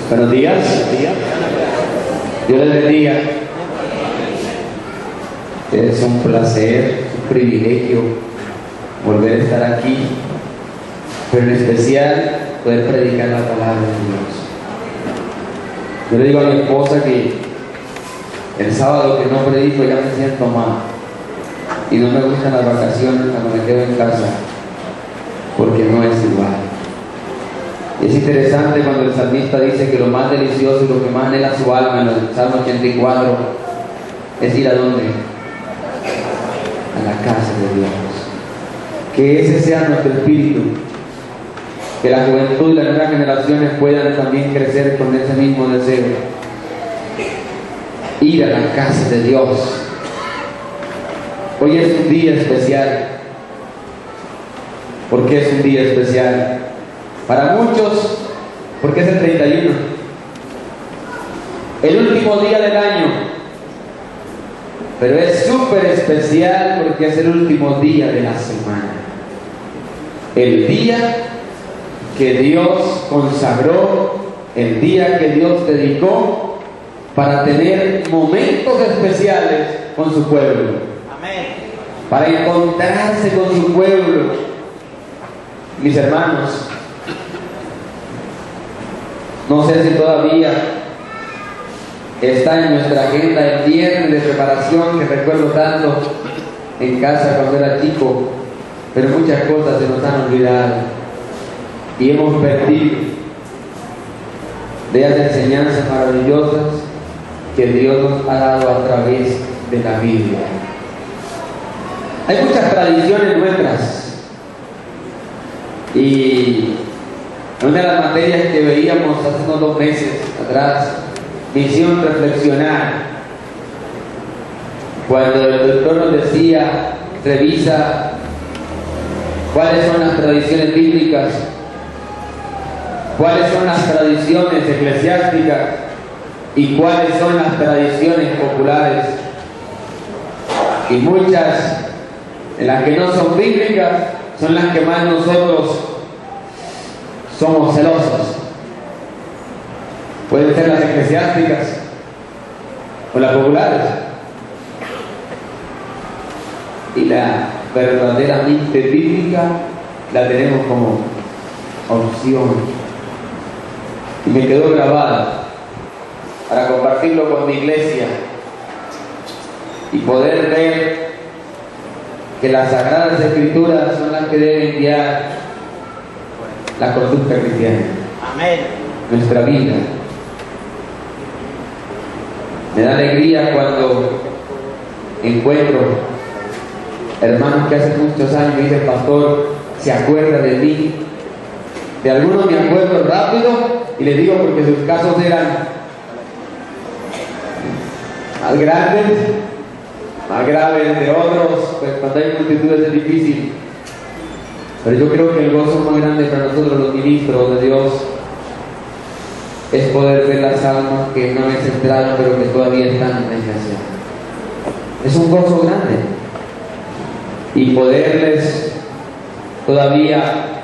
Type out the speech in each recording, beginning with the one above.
Buenos días. Dios les bendiga. Es un placer, un privilegio volver a estar aquí, pero en especial poder predicar la palabra de Dios. Yo le digo a mi esposa que el sábado que no predico ya me siento mal y no me gustan las vacaciones cuando me quedo en casa, porque no es igual. Es interesante cuando el salmista dice que lo más delicioso y lo que más anhela su alma en el Salmo 84 es ir a dónde? A la casa de Dios. Que ese sea nuestro espíritu, que la juventud y las nuevas generaciones puedan también crecer con ese mismo deseo. Ir a la casa de Dios. Hoy es un día especial. ¿Por qué es un día especial? Para muchos, porque es el 31, el último día del año, pero es súper especial porque es el último día de la semana, el día que Dios consagró, el día que Dios dedicó para tener momentos especiales con su pueblo. Amén. Para encontrarse con su pueblo. Mis hermanos, no sé si todavía está en nuestra agenda el viernes de preparación que recuerdo tanto en casa cuando era chico, pero muchas cosas se nos han olvidado y hemos perdido de las enseñanzas maravillosas que Dios nos ha dado a través de la Biblia. Hay muchas tradiciones nuestras y una de las materias que veíamos hace unos 2 meses atrás me hicieron reflexionar cuando el doctor nos decía: revisa cuáles son las tradiciones bíblicas, cuáles son las tradiciones eclesiásticas y cuáles son las tradiciones populares. Y muchas de las que no son bíblicas son las que más nosotros somos celosos. Pueden ser las eclesiásticas o las populares. Y la verdaderamente bíblica la tenemos como opción. Y me quedó grabada para compartirlo con mi iglesia y poder ver que las Sagradas Escrituras son las que deben guiar la conducta cristiana. Amén. Nuestra vida. Me da alegría cuando encuentro hermanos que hace muchos años me dicen: pastor, ¿se acuerda de mí? De algunos me acuerdo rápido y les digo porque sus casos eran más grandes, más graves. De otros, pues cuando hay multitudes es difícil. Pero yo creo que el gozo más grande para nosotros los ministros de Dios es poder ver las almas que una vez entraron pero que todavía están en la iglesia. Es un gozo grande. Y poderles todavía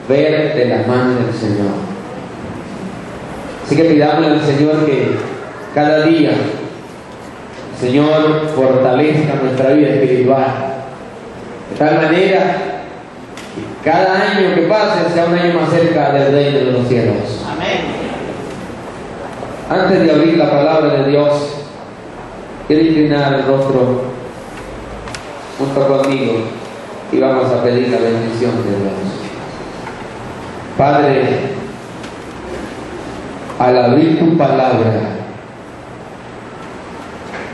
ver de la mano del Señor. Así que pidamos al Señor que cada día el Señor fortalezca nuestra vida espiritual de tal manera que cada año que pase sea un año más cerca del reino de los cielos. Amén. Antes de abrir la palabra de Dios, quiero inclinar el rostro junto conmigo y vamos a pedir la bendición de Dios. Padre, al abrir tu palabra,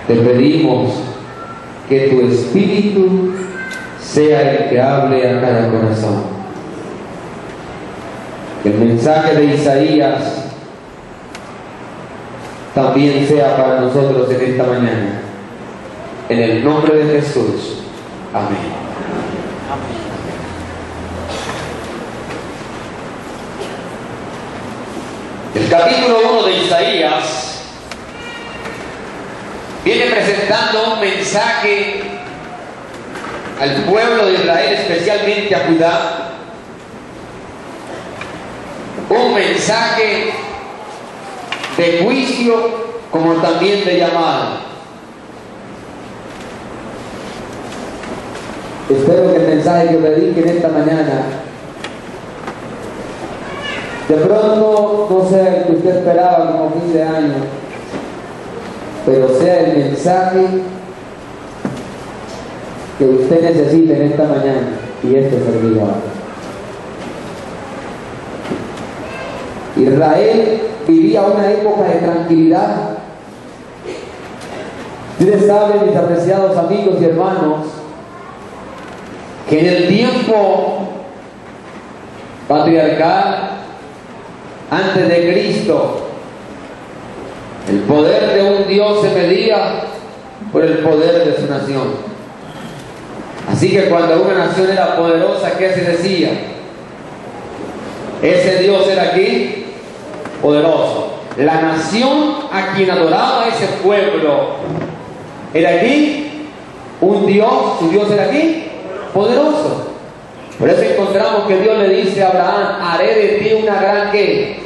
te pedimos que tu Espíritu sea el que hable a cada corazón. Que el mensaje de Isaías también sea para nosotros en esta mañana. En el nombre de Jesús. Amén. El capítulo 1 de Isaías viene presentando un mensaje al pueblo de Israel, especialmente a Judá, un mensaje de juicio como también de llamada. Espero que el mensaje que predique en esta mañana de pronto no sea el que usted esperaba como fin de año, pero sea el mensaje que usted necesita en esta mañana y este servidor. Israel vivía una época de tranquilidad. Ustedes saben, mis apreciados amigos y hermanos, que en el tiempo patriarcal, antes de Cristo, el poder de un Dios se medía por el poder de su nación. Así que cuando una nación era poderosa, ¿qué se decía? Ese Dios era aquí poderoso. La nación a quien adoraba ese pueblo era aquí un Dios, su Dios era aquí poderoso. Por eso encontramos que Dios le dice a Abraham: haré de ti una gran ¿qué?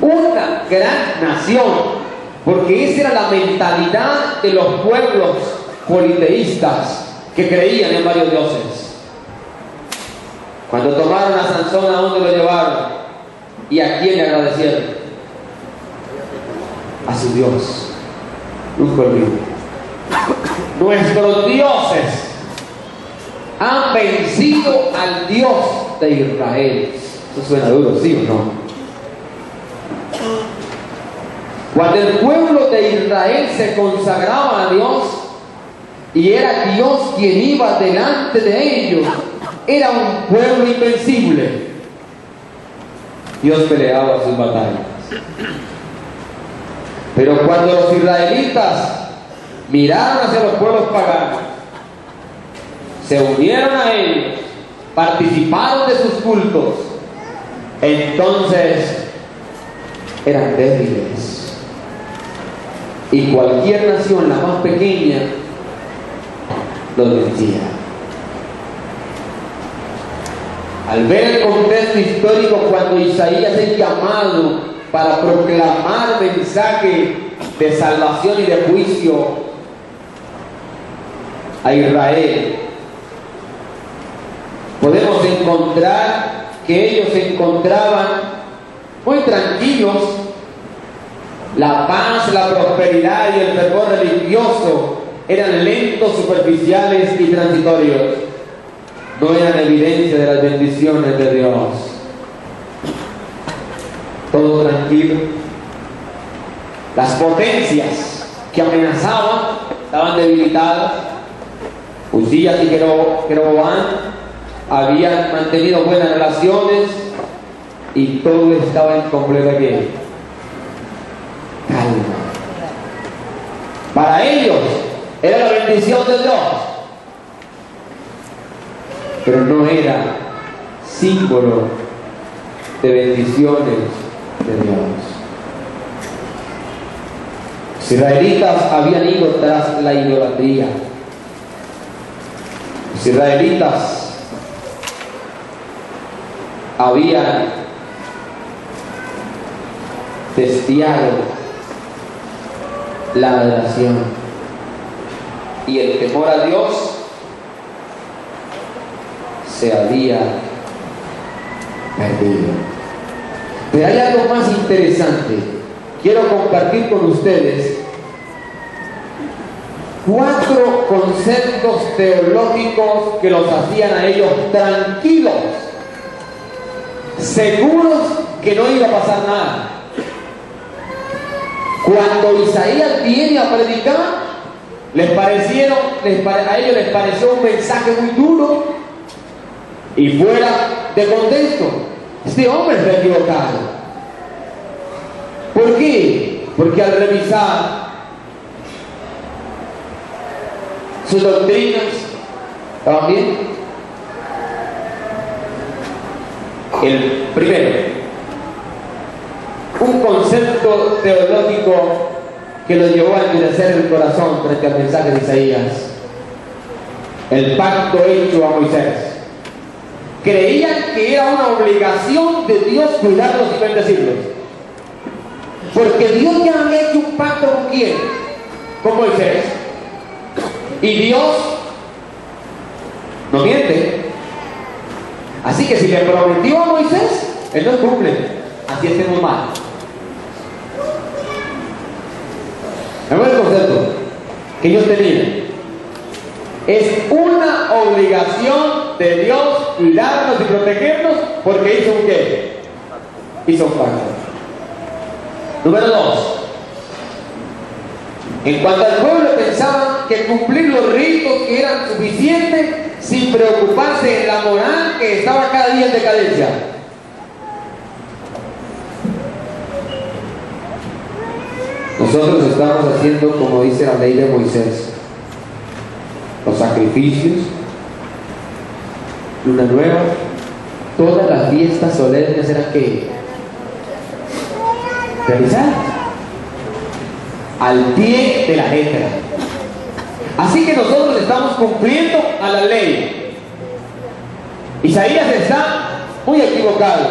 Una gran nación, porque esa era la mentalidad de los pueblos politeístas que creían en varios dioses. Cuando tomaron a Sansón, ¿a dónde lo llevaron? ¿Y a quién le agradecieron? A su Dios. Nunca olvido. Nuestros dioses han vencido al Dios de Israel. Eso suena duro, ¿sí o no? Cuando el pueblo de Israel se consagraba a Dios y era Dios quien iba delante de ellos, era un pueblo invencible. Dios peleaba sus batallas. Pero cuando los israelitas miraron hacia los pueblos paganos, se unieron a ellos, participaron de sus cultos, entonces eran débiles. Y cualquier nación, la más pequeña, los vencía. Al ver el contexto histórico, cuando Isaías es llamado para proclamar mensaje de salvación y de juicio a Israel, podemos encontrar que ellos se encontraban muy tranquilos. La paz, la prosperidad y el fervor religioso eran lentos, superficiales y transitorios. No eran evidencia de las bendiciones de Dios. Todo tranquilo. Las potencias que amenazaban estaban debilitadas. Uzías y Jeroboam habían mantenido buenas relaciones y todo estaba en completa calma. Para ellos era la bendición de Dios, pero no era símbolo de bendiciones de Dios. Los israelitas habían ido tras la idolatría. Los israelitas habían testeado la adoración y el temor a Dios se había perdido. Pero hay algo más interesante. Quiero compartir con ustedes 4 conceptos teológicos que los hacían a ellos tranquilos, seguros que no iba a pasar nada. Cuando Isaías viene a predicar, a ellos les pareció un mensaje muy duro y fuera de contexto. Este hombre está equivocado. ¿Por qué? Porque al revisar sus doctrinas, también el primero, un concepto teológico que los llevó a endurecer el corazón frente al mensaje de Isaías: el pacto hecho a Moisés. Creían que era una obligación de Dios cuidarlos y bendecirlos. Porque Dios ya había hecho un pacto con quién, con Moisés, y Dios no miente. Así que si le prometió a Moisés, él no cumple. Así es mal. ¿No es el concepto que ellos tenían? Es una obligación de Dios cuidarnos y protegernos, porque hizo un ¿qué? Hizo un pacto. Número 2. En cuanto al pueblo, pensaban que cumplir los ritos que eran suficientes sin preocuparse en la moral que estaba cada día en decadencia. Nosotros estamos haciendo como dice la ley de Moisés: los sacrificios, luna nueva, todas las fiestas solemnes eran que realizadas al pie de la letra. Así que nosotros estamos cumpliendo a la ley. Isaías está muy equivocado.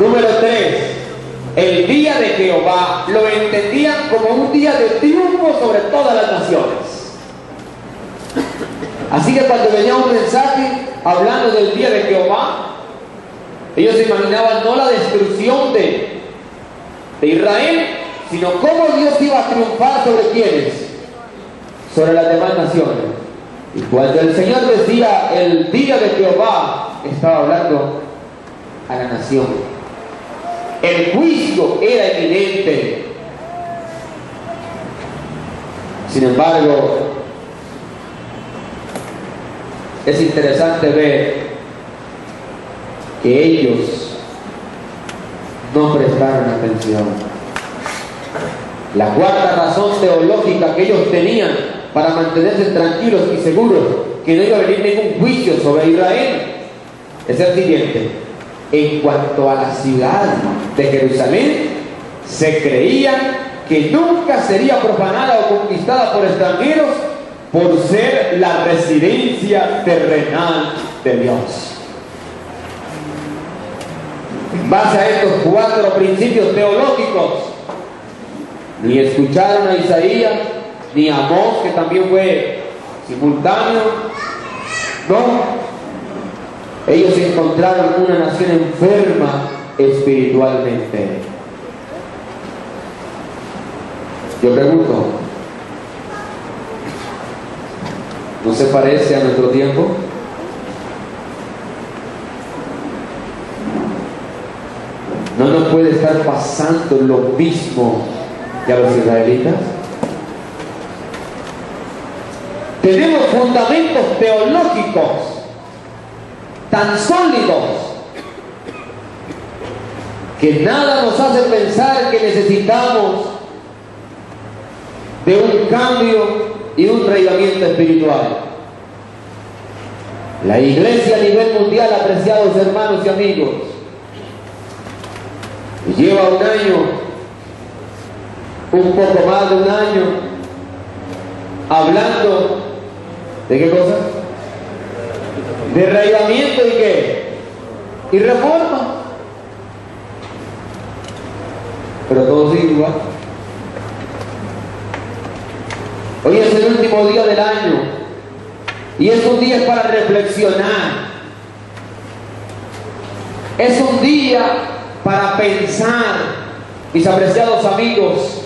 Número 3. El día de Jehová lo entendían como un día de triunfo sobre todas las naciones. Así que cuando venía un mensaje hablando del día de Jehová, ellos se imaginaban no la destrucción de Israel, sino cómo Dios iba a triunfar sobre quienes, sobre las demás naciones. Y cuando el Señor decía el día de Jehová, estaba hablando a la nación. El juicio era evidente. Sin embargo, es interesante ver que ellos no prestaron atención. La cuarta razón teológica que ellos tenían para mantenerse tranquilos y seguros que no iba a venir ningún juicio sobre Israel es el siguiente: en cuanto a la ciudad de Jerusalén, se creían que nunca sería profanada o conquistada por extranjeros por ser la residencia terrenal de Dios. En base a estos 4 principios teológicos, ni escucharon a Isaías, ni a Amós, que también fue simultáneo, no. Ellos encontraron una nación enferma espiritualmente. Yo pregunto, ¿no se parece a nuestro tiempo? ¿No nos puede estar pasando lo mismo que a los israelitas? Tenemos fundamentos teológicos tan sólidos que nada nos hace pensar que necesitamos de un cambio y un reavivamiento espiritual. La iglesia a nivel mundial, apreciados hermanos y amigos, lleva un año, un poco más de un año, hablando ¿de qué cosa? De reavivamiento y qué, y reforma, pero todo sigue igual. Hoy es el último día del año y es un día para reflexionar, es un día para pensar, mis apreciados amigos,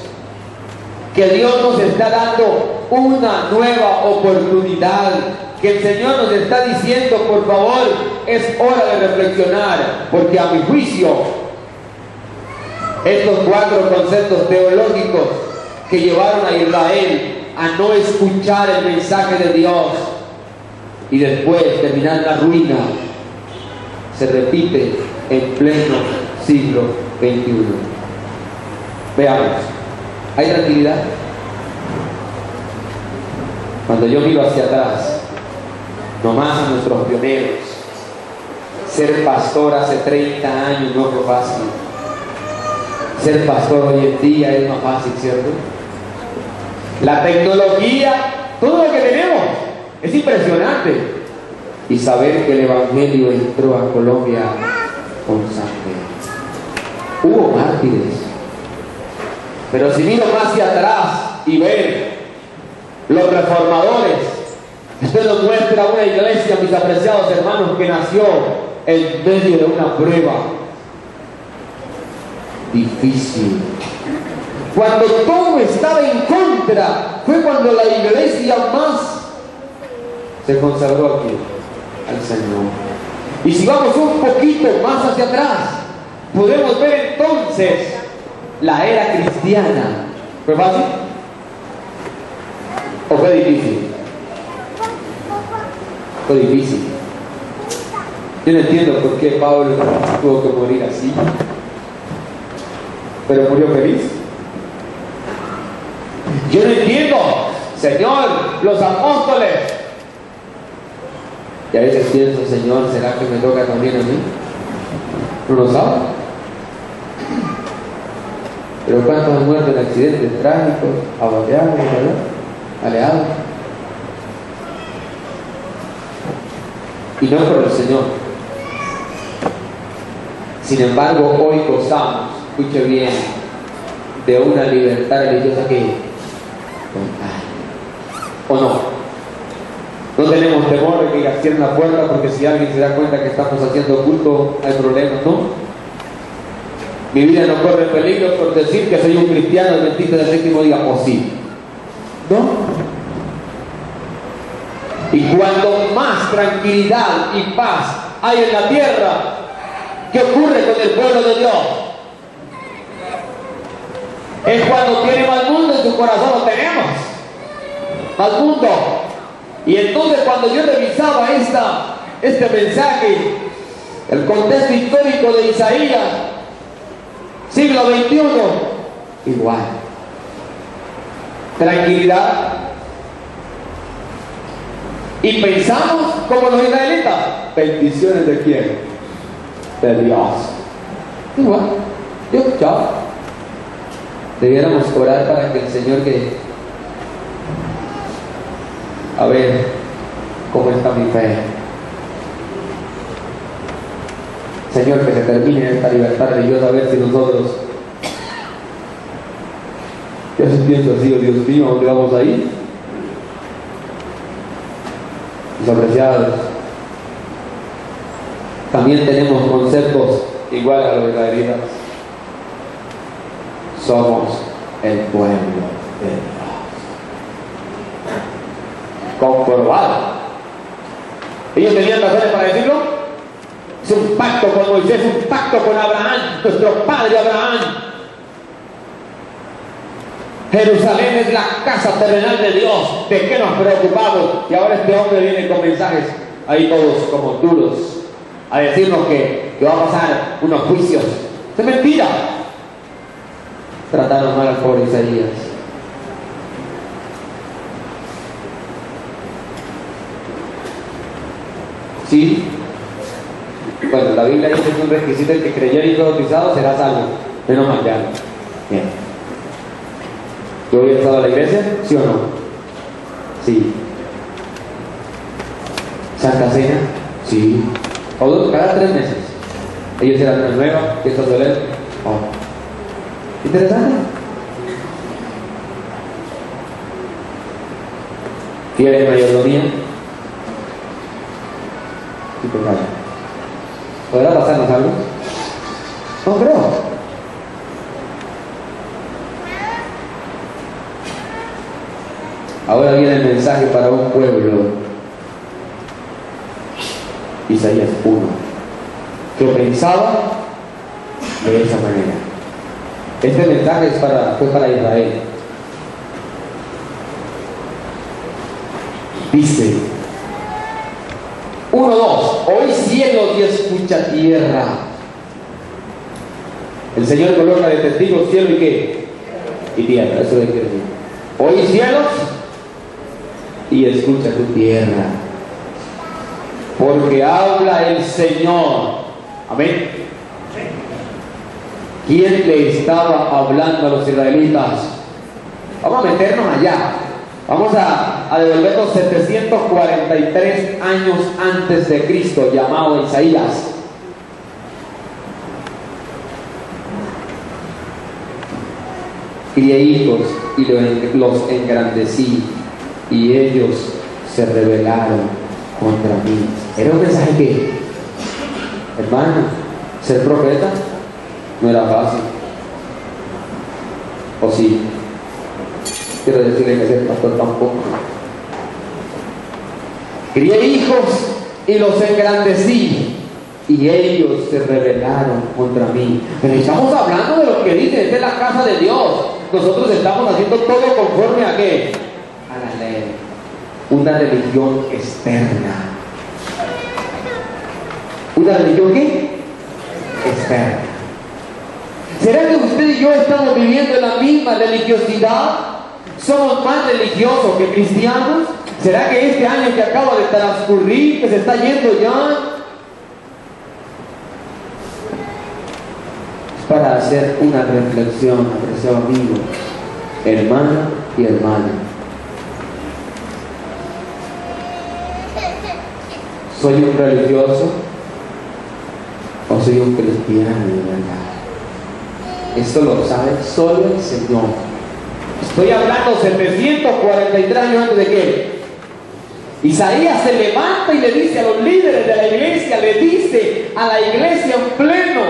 que Dios nos está dando una nueva oportunidad, que el Señor nos está diciendo: por favor, es hora de reflexionar, porque a mi juicio estos 4 conceptos teológicos que llevaron a Israel a no escuchar el mensaje de Dios y después terminar en la ruina, se repite en pleno siglo XXI. Veamos, ¿hay tranquilidad? Cuando yo miro hacia atrás, nomás a nuestros pioneros, ser pastor hace 30 años no fue fácil. Ser pastor hoy en día es más fácil, ¿cierto? La tecnología, todo lo que tenemos es impresionante. Y saber que el Evangelio entró a Colombia con sangre. Hubo marcha. mártires. Pero si miro más hacia atrás y ver los reformadores, esto nos muestra una iglesia, mis apreciados hermanos, que nació en medio de una prueba difícil. Cuando todo estaba en contra, fue cuando la iglesia más se consagró aquí al Señor. Y si vamos un poquito más hacia atrás, podemos ver entonces la era cristiana. ¿Fue fácil? ¿O fue difícil? Fue difícil. Yo no entiendo por qué Pablo tuvo que morir así, pero murió feliz. Yo no entiendo, Señor, los apóstoles. Y a veces pienso, Señor, ¿será que me toca también a mí? No lo sabe. Pero ¿cuántos han muerto en accidentes trágicos, abateados, ¿verdad? Aleados. Y no es por el Señor. Sin embargo, hoy gozamos, escuche bien, de una libertad religiosa que ¿o no? No tenemos temor de que cierren la puerta porque si alguien se da cuenta que estamos haciendo culto hay problemas, ¿no? Mi vida no corre peligro por decir que soy un cristiano el 20 del séptimo día, o sí, ¿no? Y cuando más tranquilidad y paz hay en la tierra, ¿qué ocurre con el pueblo de Dios? Es cuando tiene mal mundo en su corazón, lo tenemos. Mal mundo. Y entonces cuando yo revisaba este mensaje, el contexto histórico de Isaías, siglo XXI, igual. Tranquilidad. Y pensamos como los israelitas, bendiciones de quién? De Dios. Igual. Yo, chao. Debiéramos orar para que el Señor a ver cómo está mi fe. Señor, que se termine esta libertad religiosa, a ver si nosotros, yo sí pienso así, oh Dios mío, ¿dónde vamos a ir? Mis apreciados, también tenemos conceptos iguales a los israelitas. Somos el pueblo de Dios. Comprobado. Ellos tenían razones para decirlo. Es un pacto con Moisés, un pacto con Abraham, nuestro padre Abraham. Jerusalén es la casa terrenal de Dios. ¿De qué nos preocupamos? Y ahora este hombre viene con mensajes ahí todos como duros a decirnos que va a pasar unos juicios. Es mentira. Trataron mal al pobre Isaías. Sí. Bueno, la Biblia dice que es un requisito: el que creyera y fue bautizado será salvo. Menos mal ya. Bien. ¿Tú habías estado a la iglesia? ¿Sí o no? Sí. ¿Santa Cena? Sí. O cada 3 meses. Ellos eran una nueva, fiesta solemne. Oh. Interesante. Fiel en mayordomía. Y pecado. ¿Podrá pasarnos algo? No creo. Ahora viene el mensaje para un pueblo. Isaías 1, que pensaba de esa manera. Este mensaje fue para Israel. Dice 1:2: oí cielos y escucha tierra. El Señor coloca de testigo cielo y ¿qué? Y tierra. Eso es lo que quiere decir. Oí cielos y escucha tu tierra, porque habla el Señor. Amén. ¿Quién le estaba hablando a los israelitas? Vamos a meternos allá. Vamos a devolvernos 743 años antes de Cristo, llamado Isaías. Crié hijos y los engrandecí, y ellos se rebelaron contra mí. ¿Era un mensaje que, hermano, ser profeta no era fácil? ¿O sí? Quiero decirle que ser pastor tampoco. Crié hijos y los engrandecí, y ellos se rebelaron contra mí. Pero estamos hablando de lo que dice, esta es la casa de Dios. Nosotros estamos haciendo todo conforme a ¿qué? A la ley. Una religión externa. ¿Una religión qué? Externa. ¿Será que usted y yo estamos viviendo en la misma religiosidad? ¿Somos más religiosos que cristianos? ¿Será que este año que acaba de transcurrir, que se está yendo ya, es para hacer una reflexión, apreciado amigo, hermana y hermana? ¿Soy un religioso o soy un cristiano de verdad? Esto lo sabe solo el Señor. Estoy hablando 743 años antes de que Isaías se levanta y le dice a los líderes de la iglesia, le dice a la iglesia en pleno,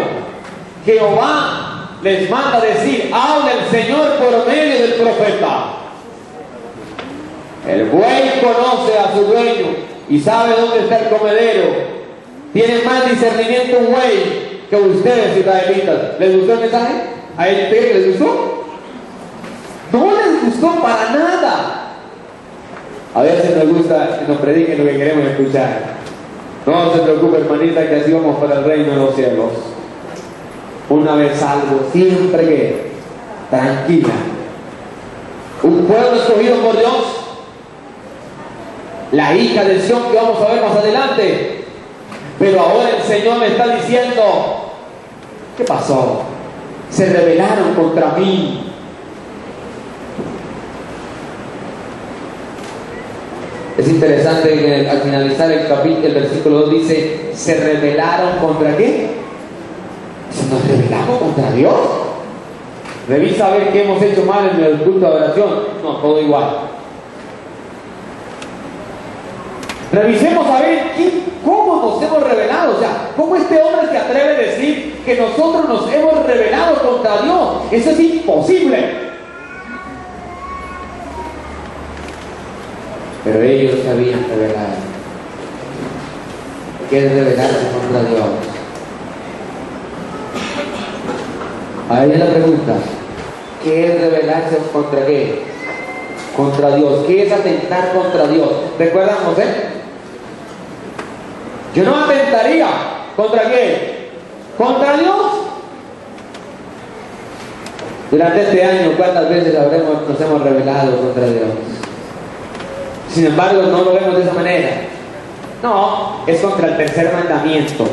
Jehová les manda decir, habla el Señor por medio del profeta. El buey conoce a su dueño y sabe dónde está el comedero. Tiene más discernimiento un buey que ustedes, israelitas. ¿Les gustó el mensaje? ¿A ustedes les gustó? No les gustó para nada. A veces nos gusta que nos prediquen lo que queremos escuchar. No se preocupe, hermanita, que así vamos para el reino de los cielos. Una vez salvo, siempre que tranquila. Un pueblo escogido por Dios. La hija de Sión que vamos a ver más adelante. Pero ahora el Señor me está diciendo, ¿qué pasó? Se rebelaron contra mí. Es interesante que al finalizar el capítulo, el versículo 2 dice, ¿se rebelaron contra qué? ¿Se nos rebelamos contra Dios? Revisa a ver qué hemos hecho mal en el culto de adoración. No, todo igual. Revisemos a ver cómo nos hemos rebelado. O sea, cómo este hombre se atreve a decir que nosotros nos hemos rebelado contra Dios. Eso es imposible. Pero ellos se habían rebelado. ¿Qué es rebelarse contra Dios? Ahí es la pregunta. ¿Qué es rebelarse contra qué? Contra Dios. ¿Qué es atentar contra Dios? ¿Recuerdan José? Yo no atentaría. ¿Contra qué? ¿Contra Dios? Durante este año, ¿cuántas veces nos hemos rebelado contra Dios? Sin embargo, no lo vemos de esa manera. No, es contra el tercer mandamiento,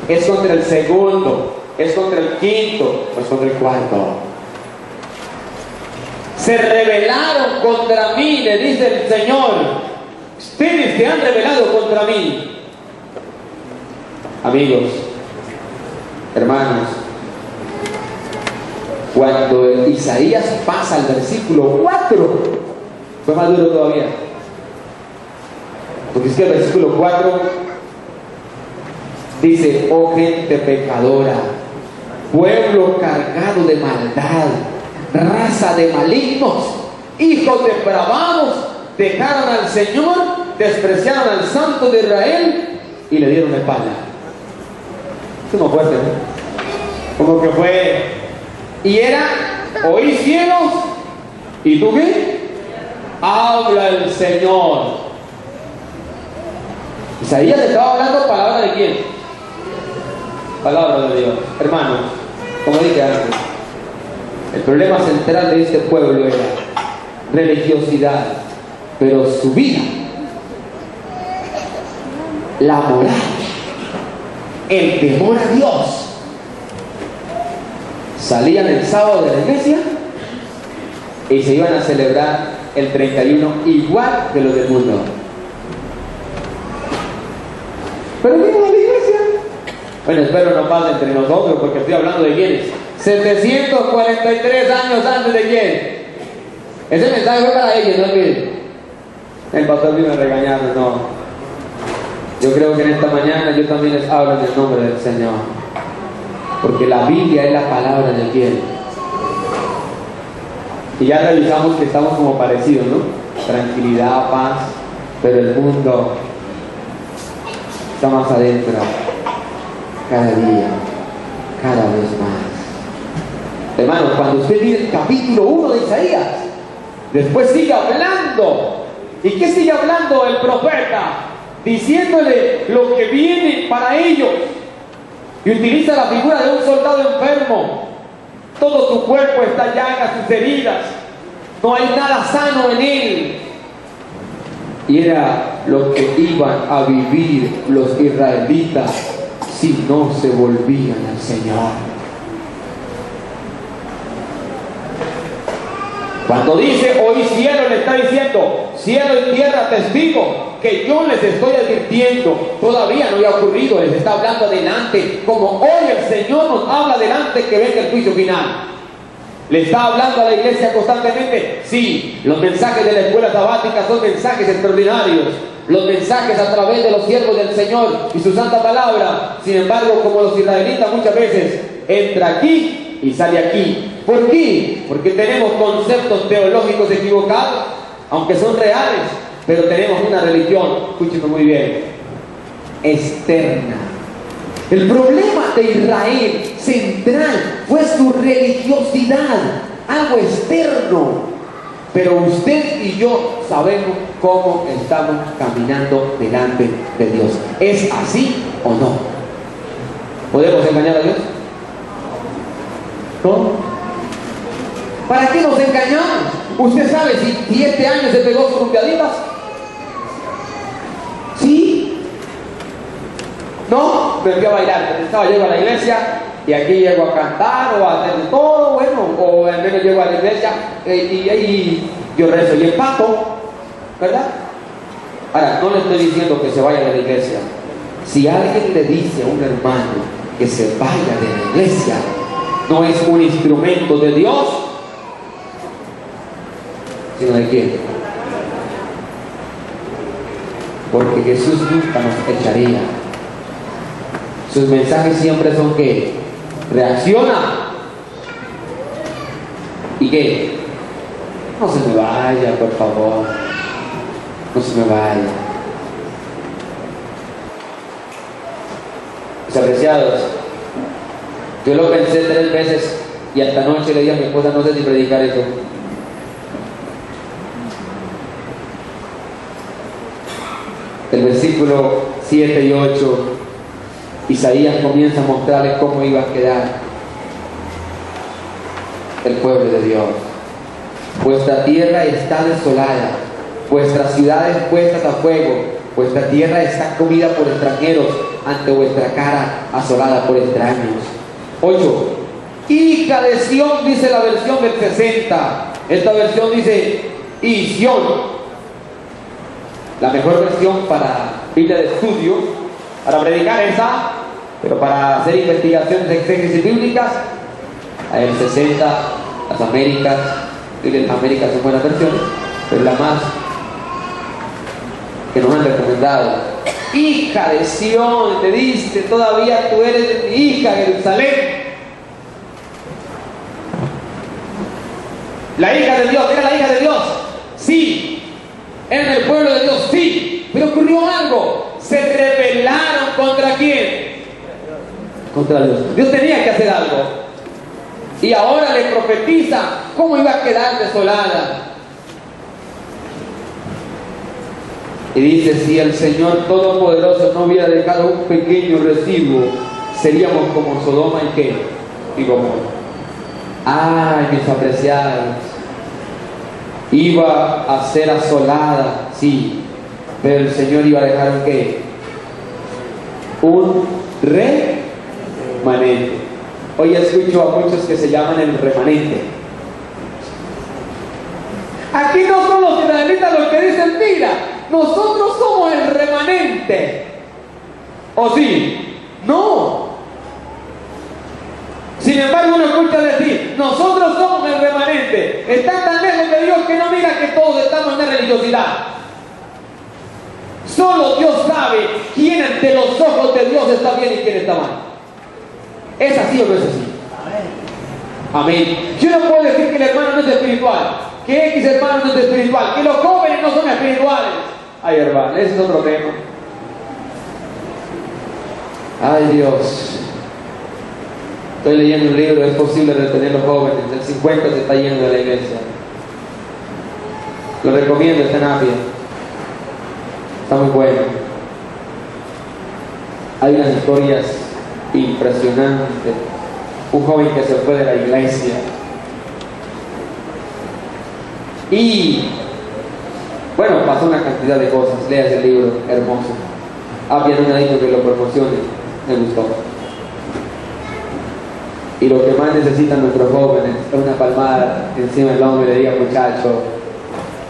es contra el segundo, es contra el quinto, o es contra el cuarto. Se rebelaron contra mí, le dice el Señor. Ustedes se han rebelado contra mí. Amigos, hermanos, cuando Isaías pasa al versículo 4, fue más duro todavía. Porque es que el versículo 4 dice, oh gente pecadora, pueblo cargado de maldad, raza de malignos, hijos depravados, dejaron al Señor, despreciaron al Santo de Israel y le dieron la espalda. Esto no fuerte, ¿no? Como que fue, y era, oí cielos, ¿y tú qué? Habla el Señor. Isaías estaba hablando palabra de quién? Palabra de Dios. Hermanos, como dije antes, el problema central de este pueblo era religiosidad, pero su vida, la moral, el temor a Dios. Salían el sábado de la iglesia y se iban a celebrar el 31 igual que los del mundo. Pero vino a la iglesia. Bueno, espero no pase entre nosotros, porque estoy hablando de quiénes. 743 años antes de quién. Ese mensaje fue para ellos, no que el pastor vino a regañarnos, no. Yo creo que en esta mañana yo también les hablo en el nombre del Señor, porque la Biblia es la palabra de quién. Y ya revisamos que estamos como parecidos, ¿no? Tranquilidad, paz, pero el mundo está más adentro, cada día, cada vez más. Hermanos, cuando usted lee el capítulo 1 de Isaías, después sigue hablando. ¿Y qué sigue hablando el profeta? Diciéndole lo que viene para ellos. Y utiliza la figura de un soldado enfermo. Todo tu cuerpo está llagas, sus heridas. No hay nada sano en él. Y era lo que iban a vivir los israelitas si no se volvían al Señor. Cuando dice hoy cielo, le está diciendo cielo y tierra testigo que yo les estoy advirtiendo. Todavía no había ocurrido, les está hablando adelante, como hoy el Señor nos habla adelante que venga el juicio final. Le está hablando a la iglesia constantemente. Sí, los mensajes de la escuela sabática son mensajes extraordinarios, los mensajes a través de los siervos del Señor y su santa palabra. Sin embargo, como los israelitas muchas veces entra aquí y sale aquí. ¿Por qué? Porque tenemos conceptos teológicos equivocados, aunque son reales, pero tenemos una religión, escúchenme muy bien, externa. El problema de Israel central fue su religiosidad, algo externo. Pero usted y yo sabemos cómo estamos caminando delante de Dios. ¿Es así o no? ¿Podemos engañar a Dios? ¿Cómo? ¿Para qué nos engañamos? ¿Usted sabe si este año se pegó sus rumbeaditas? ¿Sí? ¿No? Me fui a bailar. Llego a la iglesia y aquí llego a cantar o a hacer de todo, bueno, o al menos llego a la iglesia y ahí yo rezo y empato, ¿verdad? Ahora, no le estoy diciendo que se vaya de la iglesia. Si alguien le dice a un hermano que se vaya de la iglesia, no es un instrumento de Dios, sino de quién. Porque Jesús nunca nos echaría. Sus mensajes siempre son que reacciona y que no se me vaya, por favor, no se me vaya. Mis apreciados, yo lo pensé 3 veces y hasta anoche le dije a mi esposa, no sé si predicar eso. El versículo 7 y 8, Isaías comienza a mostrarles cómo iba a quedar el pueblo de Dios. Vuestra tierra está desolada, vuestras ciudades puestas a fuego, vuestra tierra está comida por extranjeros, ante vuestra cara asolada por extraños. 8. Hija de Sión, dice la versión del 60. Esta versión dice y Sión. La mejor versión para Biblia de estudio, para predicar esa, pero para hacer investigaciones de exégesis bíblicas, el 60, las Américas, las Américas son buenas versiones, pero la más que nos han recomendado. Hija de Sión, te dice, todavía tú eres mi hija, Jerusalén. La hija de Dios, ¿era la hija de Dios? Sí. ¿Era el pueblo de Dios? Sí. Pero ocurrió algo. Se rebelaron ¿contra quién? Contra Dios. Dios tenía que hacer algo. Y ahora le profetiza cómo iba a quedar desolada. Y dice, si el Señor Todopoderoso no hubiera dejado un pequeño residuo, seríamos como Sodoma y ¿qué? Y Gomorra. Ay, mis apreciados, iba a ser asolada, sí, pero el Señor iba a dejar un ¿qué? Un remanente. Hoy escucho a muchos que se llaman el remanente. Aquí no son los israelitas los que dicen, mira, nosotros somos el remanente. ¿O sí? No. Si Sin embargo, uno escucha decir, nosotros somos el remanente. Están tan lejos de Dios que no mira que todos estamos en la religiosidad. Solo Dios sabe quién ante los ojos de Dios está bien y quién está mal. ¿Es así o no es así? Amén. Yo no puedo decir que el hermano no es espiritual, que X hermano no es espiritual, que los jóvenes no son espirituales. Ay, hermano, ese es otro tema. Ay, Dios. Estoy leyendo un libro, es posible retener los jóvenes. El 50 se está yendo de la iglesia. Lo recomiendo, está en Apia. Está muy bueno. Hay unas historias impresionantes. Un joven que se fue de la iglesia. Y, bueno, pasó una cantidad de cosas. Lea ese libro, hermoso. Apia no me ha dicho que lo promocione. Me gustó. Y lo que más necesitan nuestros jóvenes es una palmada encima del hombro y le diga, muchacho,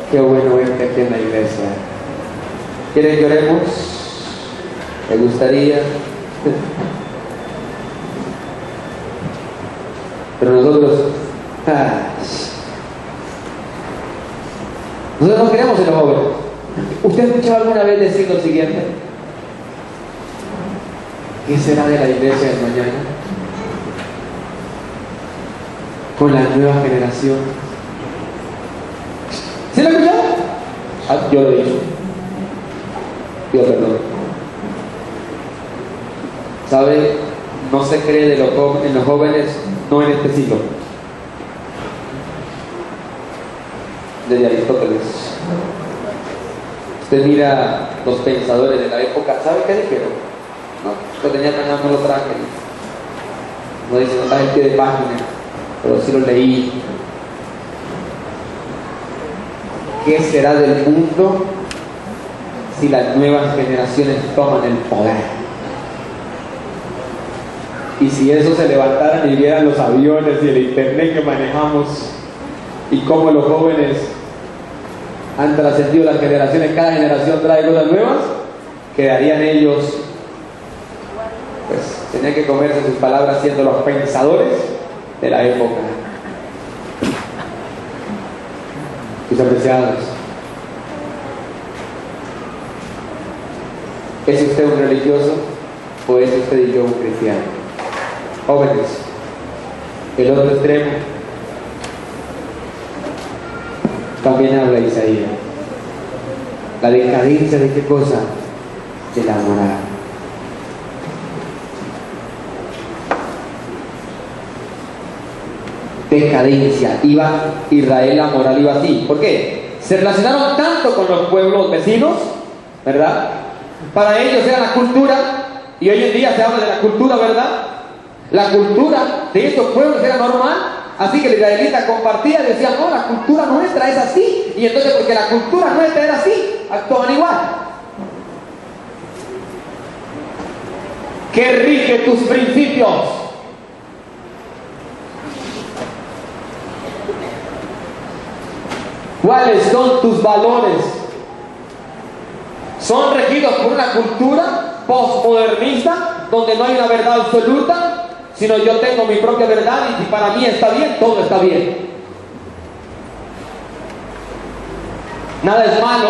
qué bueno verte aquí en la iglesia. ¿Quieren que oremos? ¿Me gustaría? Pero nosotros no queremos ser jóvenes. ¿Usted ha escuchado alguna vez decir lo siguiente? ¿Qué será de la iglesia del mañana? Con la nueva generación. ¿Sí lo he escuchado? Yo lo he dicho. Dios perdón. ¿Sabe? No se cree en los jóvenes, no en este siglo. Desde Aristóteles. Usted mira los pensadores de la época, ¿sabe qué dijeron? No, lo tenía tan no lo traje. No dice, no está en pie de página, pero sí lo leí. ¿Qué será del mundo si las nuevas generaciones toman el poder? Y si eso se levantaran y vieran los aviones y el internet que manejamos y cómo los jóvenes han trascendido las generaciones, cada generación trae cosas nuevas, quedarían ellos, pues, tenían que comerse sus palabras siendo los pensadores de la época. Mis apreciados, ¿es usted un religioso o es usted y yo un cristiano? Jóvenes, el otro extremo también habla Isaías. La decadencia de qué cosa? De la moral. Decadencia. Iba Israel, la moral iba así. ¿Por qué? Se relacionaron tanto con los pueblos vecinos, ¿verdad? Para ellos era la cultura, y hoy en día se habla de la cultura, ¿verdad? La cultura de estos pueblos era normal, así que el israelita compartía y decía, no, la cultura nuestra es así, y entonces porque la cultura nuestra era así, actuaban igual. ¿Qué rige tus principios? ¿Cuáles son tus valores? ¿Son regidos por una cultura postmodernista donde no hay una verdad absoluta, sino yo tengo mi propia verdad y si para mí está bien, todo está bien? Nada es malo.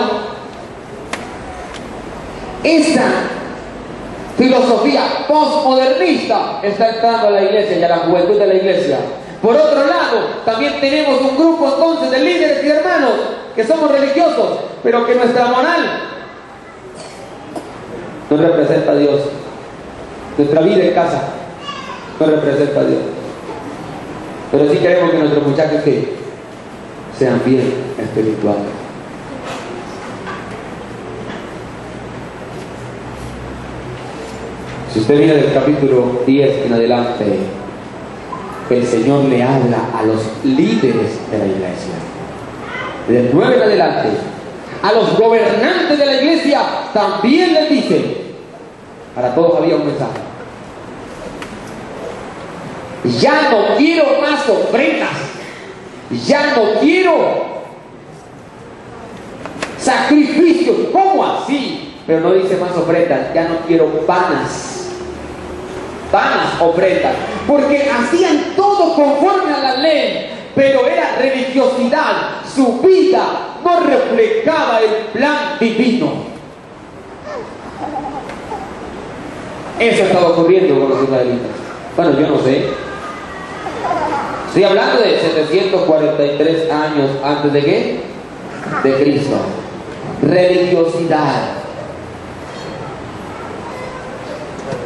Esta filosofía postmodernista está entrando a la iglesia y a la juventud de la iglesia. Por otro lado, también tenemos un grupo entonces de líderes y hermanos que somos religiosos, pero que nuestra moral no representa a Dios. Nuestra vida en casa no representa a Dios. Pero sí queremos que nuestros muchachos que sean bien espirituales. Si usted mira del capítulo 10 en adelante, el Señor le habla a los líderes de la iglesia. Del 9 en adelante, a los gobernantes de la iglesia también les dice, para todos había un mensaje. Ya no quiero más ofrendas, ya no quiero sacrificios. ¿Cómo así? Pero no dice más ofrendas, ya no quiero panas. vanas ofrendas, porque hacían todo conforme a la ley, pero era religiosidad. Su vida no reflejaba el plan divino. Eso estaba ocurriendo con los israelitas. Bueno, yo no sé. Estoy hablando de 743 años antes de ¿qué? De Cristo. Religiosidad.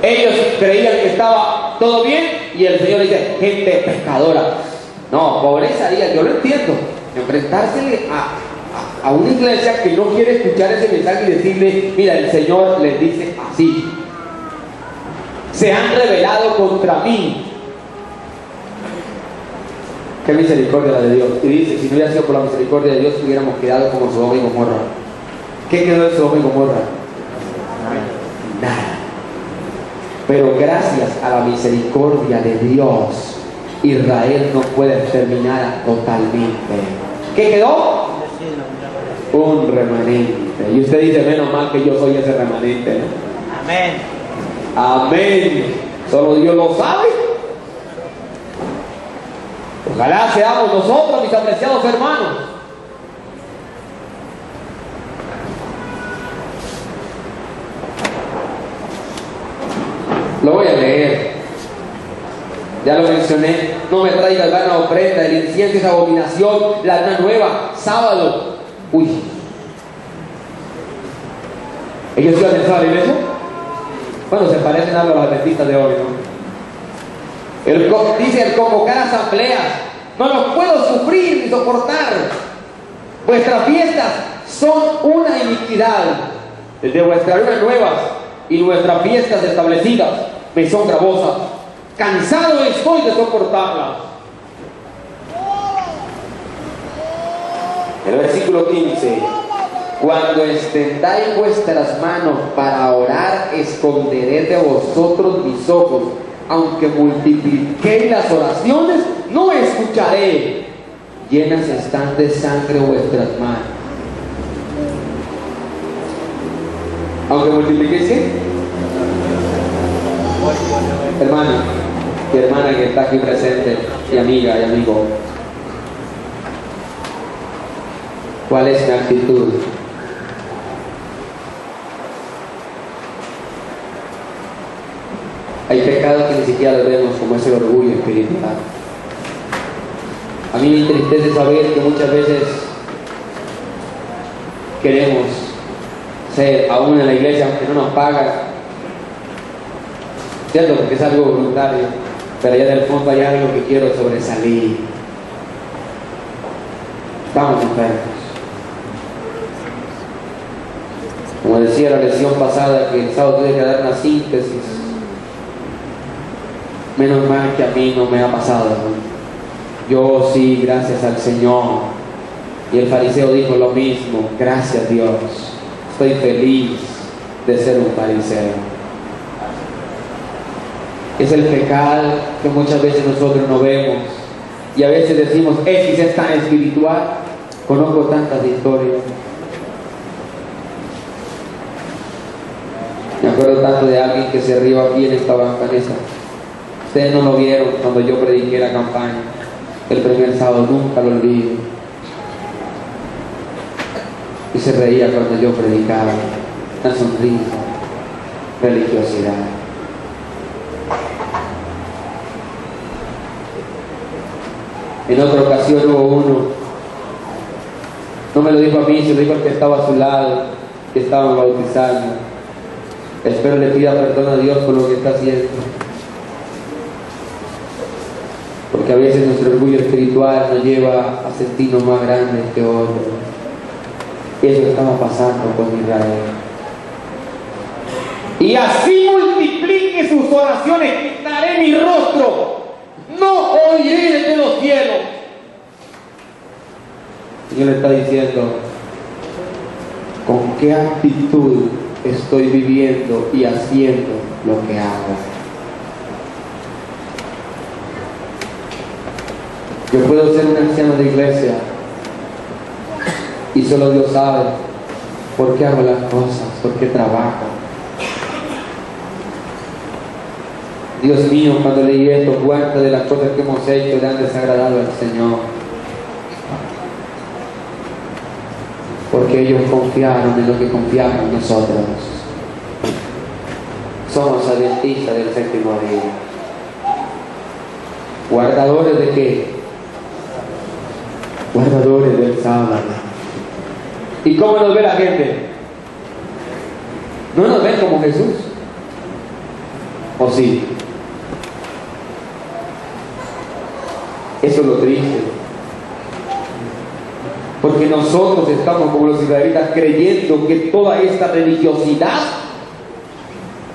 Ellos creían que estaba todo bien y el Señor dice, gente pecadora. No, pobreza haría, yo lo entiendo. Enfrentársele a una iglesia que no quiere escuchar ese mensaje y decirle, mira, el Señor les dice así. Se han rebelado contra mí. Qué misericordia la de Dios. Y dice, si no hubiera sido por la misericordia de Dios, hubiéramos quedado como Sodoma y Gomorra. ¿Qué quedó de Sodoma y Gomorra? Nada. Pero gracias a la misericordia de Dios, Israel no puede terminar totalmente. ¿Qué quedó? Un remanente. Y usted dice, menos mal que yo soy ese remanente, ¿no? Amén. Amén. Solo Dios lo sabe. Ojalá seamos nosotros, mis apreciados hermanos. Lo voy a leer. Ya lo mencioné. No me traigas vana ofrenda, el incienso es abominación, la luna nueva, sábado. Uy. ¿Ellos iban a entrar a la iglesia? Bueno, se parecen algo a los adventistas de hoy, ¿no? Dice el convocar asambleas. No los puedo sufrir ni soportar. Vuestras fiestas son una iniquidad. Desde vuestras lunas nuevas y nuestras fiestas establecidas me son gravosas. Cansado estoy de soportarlas. El versículo 15. Cuando extendáis vuestras manos para orar, esconderé de vosotros mis ojos. Aunque multipliquéis las oraciones, no escucharé. Llenas están de sangre vuestras manos. Aunque multipliquéis, ¿qué? Hermano y hermana que está aquí presente, y amiga y amigo, ¿cuál es mi actitud? Hay pecados que ni siquiera lo vemos, como es el orgullo espiritual. A mí me entristece saber que muchas veces queremos ser aún en la iglesia, aunque no nos pagan, ¿cierto? Porque es algo voluntario, pero allá en el fondo hay algo que quiero sobresalir. Estamos enfermos. Como decía la lección pasada, que el sábado tuve que dar una síntesis. Menos mal que a mí no me ha pasado, ¿no? Yo sí, gracias al Señor. Y el fariseo dijo lo mismo, gracias Dios. Estoy feliz de ser un fariseo. Es el pecado que muchas veces nosotros no vemos. Y a veces decimos, que es tan espiritual. Conozco tantas historias. Me acuerdo tanto de alguien que se rió aquí en esta banca. Ustedes no lo vieron cuando yo prediqué la campaña. El primer sábado, nunca lo olvido. Y se reía cuando yo predicaba. Una sonrisa, religiosidad. En otra ocasión hubo uno, no me lo dijo a mí, se lo dijo al que estaba a su lado, que estaban bautizando. Espero le pida perdón a Dios por lo que está haciendo. Porque a veces nuestro orgullo espiritual nos lleva a sentirnos más grandes que otros. Eso estamos pasando con Israel. Y así multiplique sus oraciones, quitaré mi rostro, no oiré desde los cielos. El Señor le está diciendo, ¿con qué actitud estoy viviendo y haciendo lo que hago? Yo puedo ser un anciano de iglesia y solo Dios sabe por qué hago las cosas, por qué trabajo. Dios mío, cuando leí esto, cuántas de las cosas que hemos hecho le han desagradado al Señor. Porque ellos confiaron en lo que confiamos nosotros. Somos adventistas del séptimo día. ¿Guardadores de qué? Guardadores del sábado. ¿Y cómo nos ve la gente? ¿No nos ven como Jesús? ¿O sí? Eso es lo triste. Porque nosotros estamos como los israelitas creyendo que toda esta religiosidad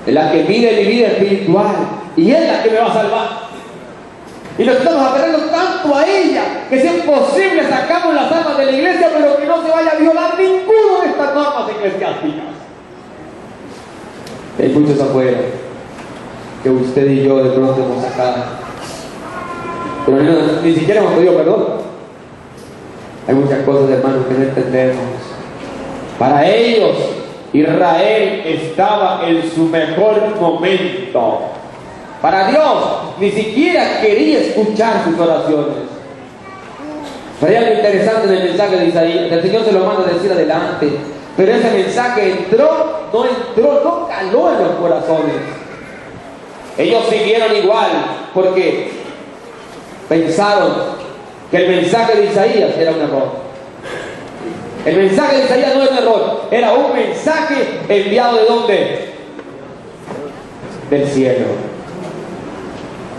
es la que mide mi vida espiritual y es la que me va a salvar. Y nos estamos aferrando tanto a ella que si es posible sacamos las almas de la iglesia, pero que no se vaya a violar ninguna de estas normas eclesiásticas. Hay muchos afuera que usted y yo de pronto hemos sacado, pero ni siquiera hemos pedido perdón. Hay muchas cosas, hermanos, que no entendemos. Para ellos, Israel estaba en su mejor momento. Para Dios, ni siquiera quería escuchar sus oraciones. Pero hay algo interesante en el mensaje de Isaías. El Señor se lo manda a decir adelante. Pero ese mensaje no caló en los corazones. Ellos siguieron igual, porque pensaron que el mensaje de Isaías era un error. El mensaje de Isaías no era un error, era un mensaje enviado ¿de dónde? Del cielo.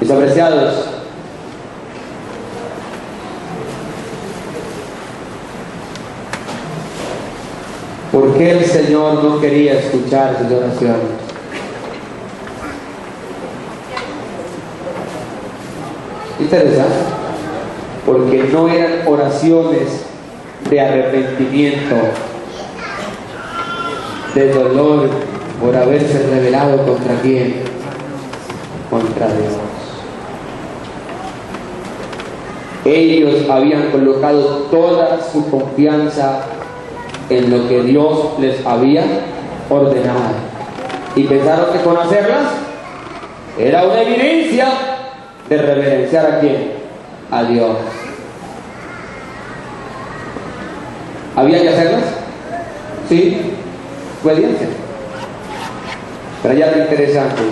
Mis apreciados, ¿por qué el Señor no quería escuchar sus oraciones? Interesante. Porque no eran oraciones de arrepentimiento, de dolor por haberse rebelado contra quién, contra Dios. Ellos habían colocado toda su confianza en lo que Dios les había ordenado y pensaron que con hacerlas era una evidencia de reverenciar a quién, a Dios. ¿Había que hacerlas? Sí, obediencia. Pero hay algo interesante,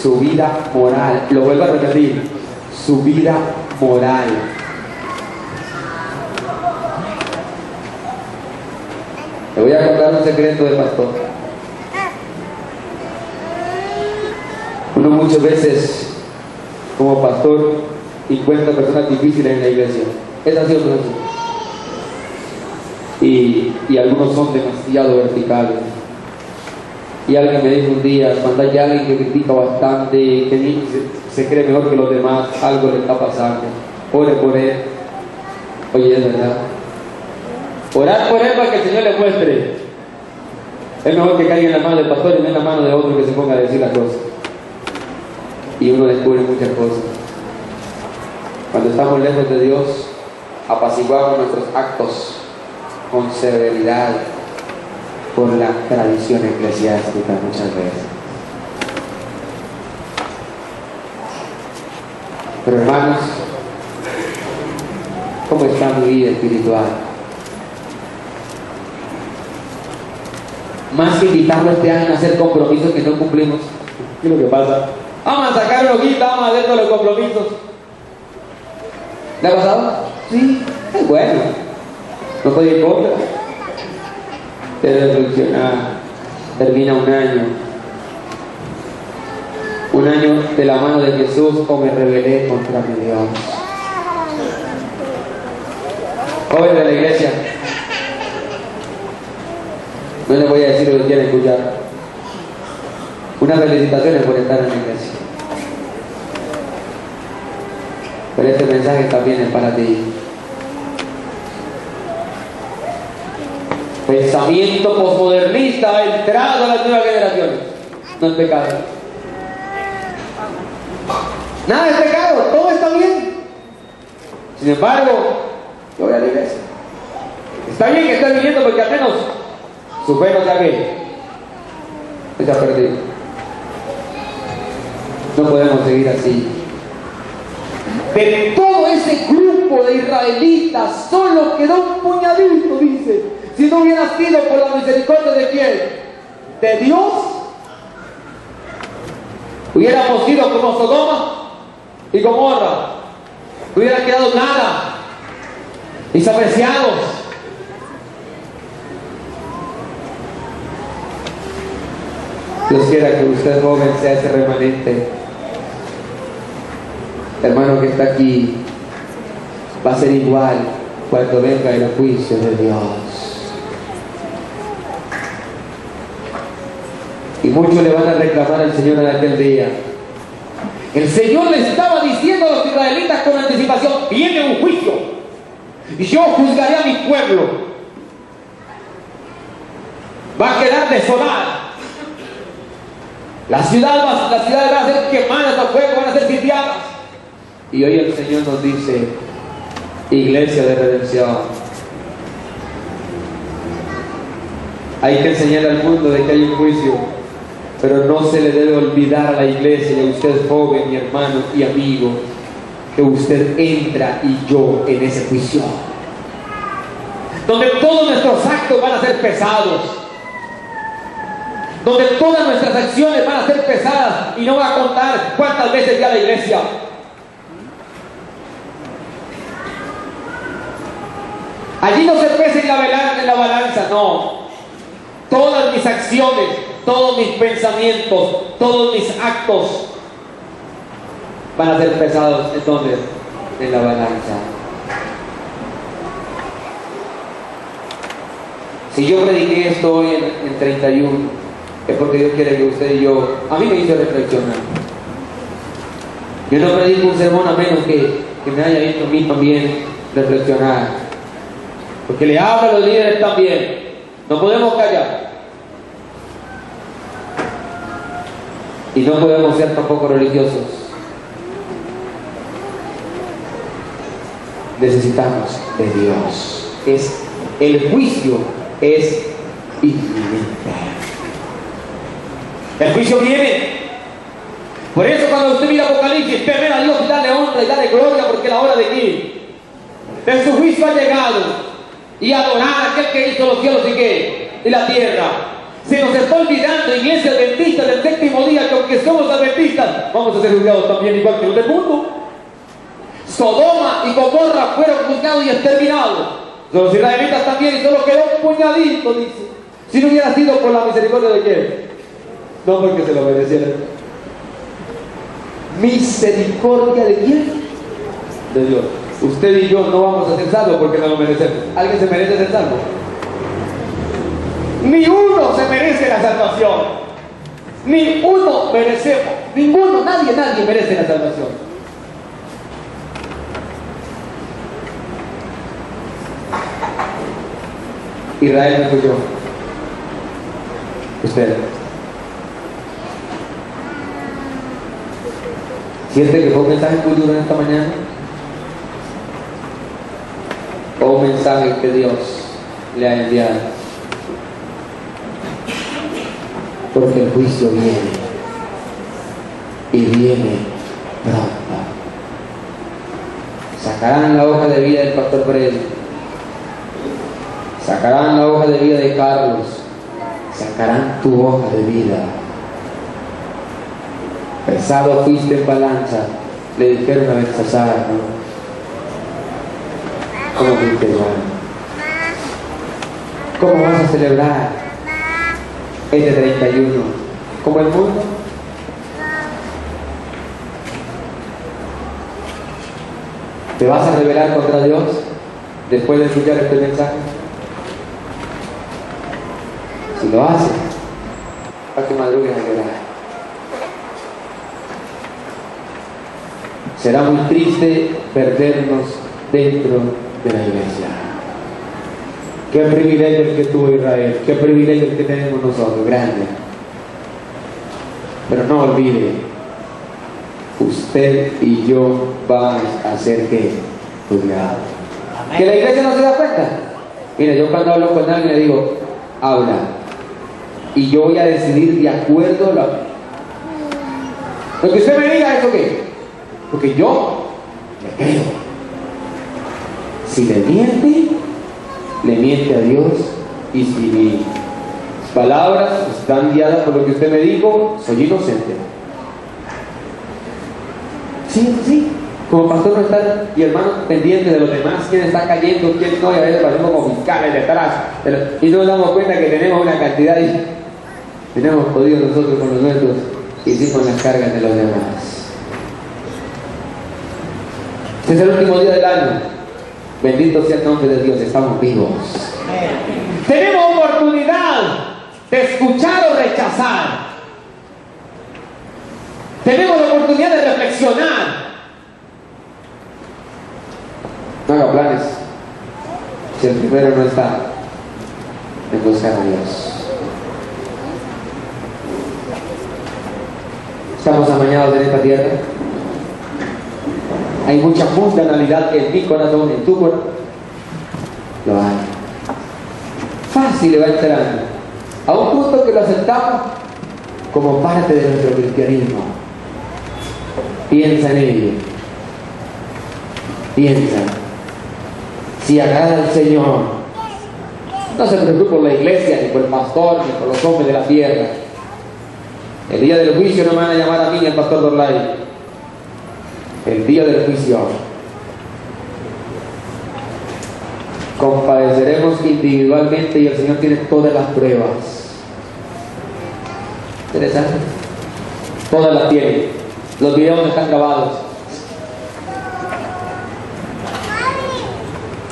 su vida moral, lo vuelvo a repetir, su vida moral. Le voy a contar un secreto de pastor. Uno muchas veces como pastor encuentra personas difíciles en la iglesia. Es así o no es así. Y algunos son demasiado verticales. Y alguien me dijo un día, cuando hay alguien que critica bastante, que se cree mejor que los demás, algo le está pasando, ore por él. Oye, es verdad. Orar por él para que el Señor le muestre. Es mejor que caiga en la mano del pastor y no en la mano de otro que se ponga a decir las cosas. Y uno descubre muchas cosas. Cuando estamos lejos de Dios, apaciguamos nuestros actos con severidad por la tradición eclesiástica muchas veces. Pero hermanos, ¿cómo está mi vida espiritual? Más que invitarlo este año a hacer compromisos que no cumplimos, ¿qué es lo que pasa? Vamos a sacar una hojita, vamos a hacer todos los compromisos. ¿Le ha pasado? Sí, es bueno. No estoy en contra. Pero reflexionar, termina un año de la mano de Jesús, o me rebelé contra mi Dios. Joven de la iglesia, no les voy a decir lo que quieren escuchar. Unas felicitaciones por estar en la iglesia. Pero este mensaje también es para ti. Pensamiento posmodernista ha entrado a las nuevas generaciones. No es pecado. Nada es pecado, todo está bien. Sin embargo, yo voy a la iglesia. Está bien que estés viniendo porque al menos su fe no se ha perdido. No podemos seguir así. De todo ese grupo de israelitas, solo quedó un puñadito, dice. Si no hubiera sido por la misericordia de quién, de Dios, hubiéramos sido como Sodoma y Gomorra. No hubiera quedado nada, desapreciados. Dios quiera que usted, joven, sea ese remanente. Hermano que está aquí, va a ser igual cuando venga el juicio de Dios. Y muchos le van a reclamar al Señor en aquel día. El Señor le estaba diciendo a los israelitas con anticipación: viene un juicio y yo juzgaré a mi pueblo. Va a quedar desolada. Las ciudades van a ser quemadas a fuego, van a ser sitiadas. Y hoy el Señor nos dice: iglesia de redención, hay que enseñar al mundo de que hay un juicio, pero no se le debe olvidar a la iglesia y a usted, joven, mi hermano y amigo, que usted entra y yo en ese juicio, donde todos nuestros actos van a ser pesados, donde todas nuestras acciones van a ser pesadas y no va a contar cuántas veces fui a la iglesia. Allí no se pesa en la balanza, no. Todas mis acciones, todos mis pensamientos, todos mis actos van a ser pesados. Entonces, en la balanza. Si yo prediqué esto hoy en 31, es porque Dios quiere que usted y yo, a mí me hizo reflexionar. Yo no predico un sermón a menos que me haya hecho a mí también reflexionar. Porque le hablo a los líderes también. No podemos callar. Y no podemos ser tampoco religiosos. Necesitamos de Dios. El juicio es inminente. El juicio viene. Por eso cuando usted mira Apocalipsis, temer a Dios y darle honra y darle gloria, porque la hora de aquí, de su juicio ha llegado. Y adorar a aquel que hizo los cielos y qué, y la tierra. Se nos está olvidando, iglesia adventista del séptimo día, que aunque somos adventistas, vamos a ser juzgados también igual que los del mundo. Sodoma y Gomorra fueron juzgados y exterminados. Los israelitas también, y solo quedó un puñadito, dice. Si no hubiera sido por la misericordia de quién, no porque se lo merecieran. ¿Misericordia de quién? De Dios. Usted y yo no vamos a ser salvos porque no lo merecemos. ¿Alguien se merece ser salvo? Ni uno se merece la salvación. Ni uno merecemos. Ninguno, nadie merece la salvación. Israel no fui yo. Usted. ¿Siente que fue un mensaje muy duro en esta mañana? O un mensaje que Dios le ha enviado. Porque el juicio viene. Y viene pronto. Sacarán la hoja de vida del pastor Fred. Sacarán la hoja de vida de Carlos. Sacarán tu hoja de vida. Pesado fuiste en balanza, le dijeron a Belsasar, ¿no? ¿Cómo fuiste igual? ¿Cómo vas a celebrar este 31? ¿Como el mundo? ¿Te vas a rebelar contra Dios después de escuchar este mensaje? Si lo haces, para que madruguen a llorar. Será muy triste perdernos dentro de la iglesia. Qué privilegio el que tuvo Israel, qué privilegio el que tenemos nosotros, grande. Pero no olvide, usted y yo vamos a ser ¿qué? Juzgados. ¿Que la iglesia no se da cuenta? Mira, yo cuando hablo con alguien le digo, habla. Y yo voy a decidir de acuerdo a Lo que usted me diga, ¿eso qué? Porque yo le creo. Si le miente a Dios. Y si mis palabras están guiadas por lo que usted me dijo, soy inocente. Sí, sí. Como pastor no está y hermano pendiente de los demás, quién está cayendo, quién no, y a veces parecemos como fiscales detrás. Y no nos damos cuenta que tenemos una cantidad y tenemos podido nosotros con los nuestros y sí con las cargas de los demás. Este es el último día del año. Bendito sea el nombre de Dios, estamos vivos. Tenemos oportunidad de escuchar o rechazar. Tenemos la oportunidad de reflexionar. No haga planes si el primero no está en buscar a Dios. Estamos amañados en esta tierra. Hay mucha mundanalidad en mi corazón, en tu corazón. Lo hay. Fácil le va entrando. A un punto que lo aceptamos como parte de nuestro cristianismo. Piensa en ello. Piensa. Si agrada al Señor, no se preocupe por la iglesia, ni por el pastor, ni por los hombres de la tierra. El día del juicio no me van a llamar a mí ni al pastor Dorlay. El día del juicio compadeceremos individualmente y el Señor tiene todas las pruebas. Interesante. Todas las tiene. Los videos están grabados.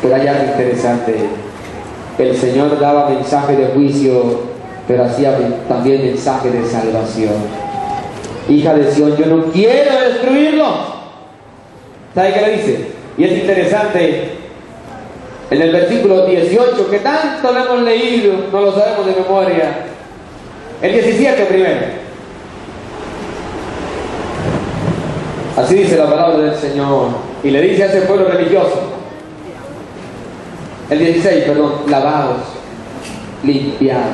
Pero hay algo interesante. El Señor daba mensaje de juicio, pero hacía también mensaje de salvación. Hija de Sión, yo no quiero destruirlo. ¿Sabe qué le dice? Y es interesante. En el versículo 18, que tanto lo hemos leído, no lo sabemos de memoria. El 17 primero. Así dice la palabra del Señor. Y le dice a ese pueblo religioso. El 16, perdón, lavados, limpiados.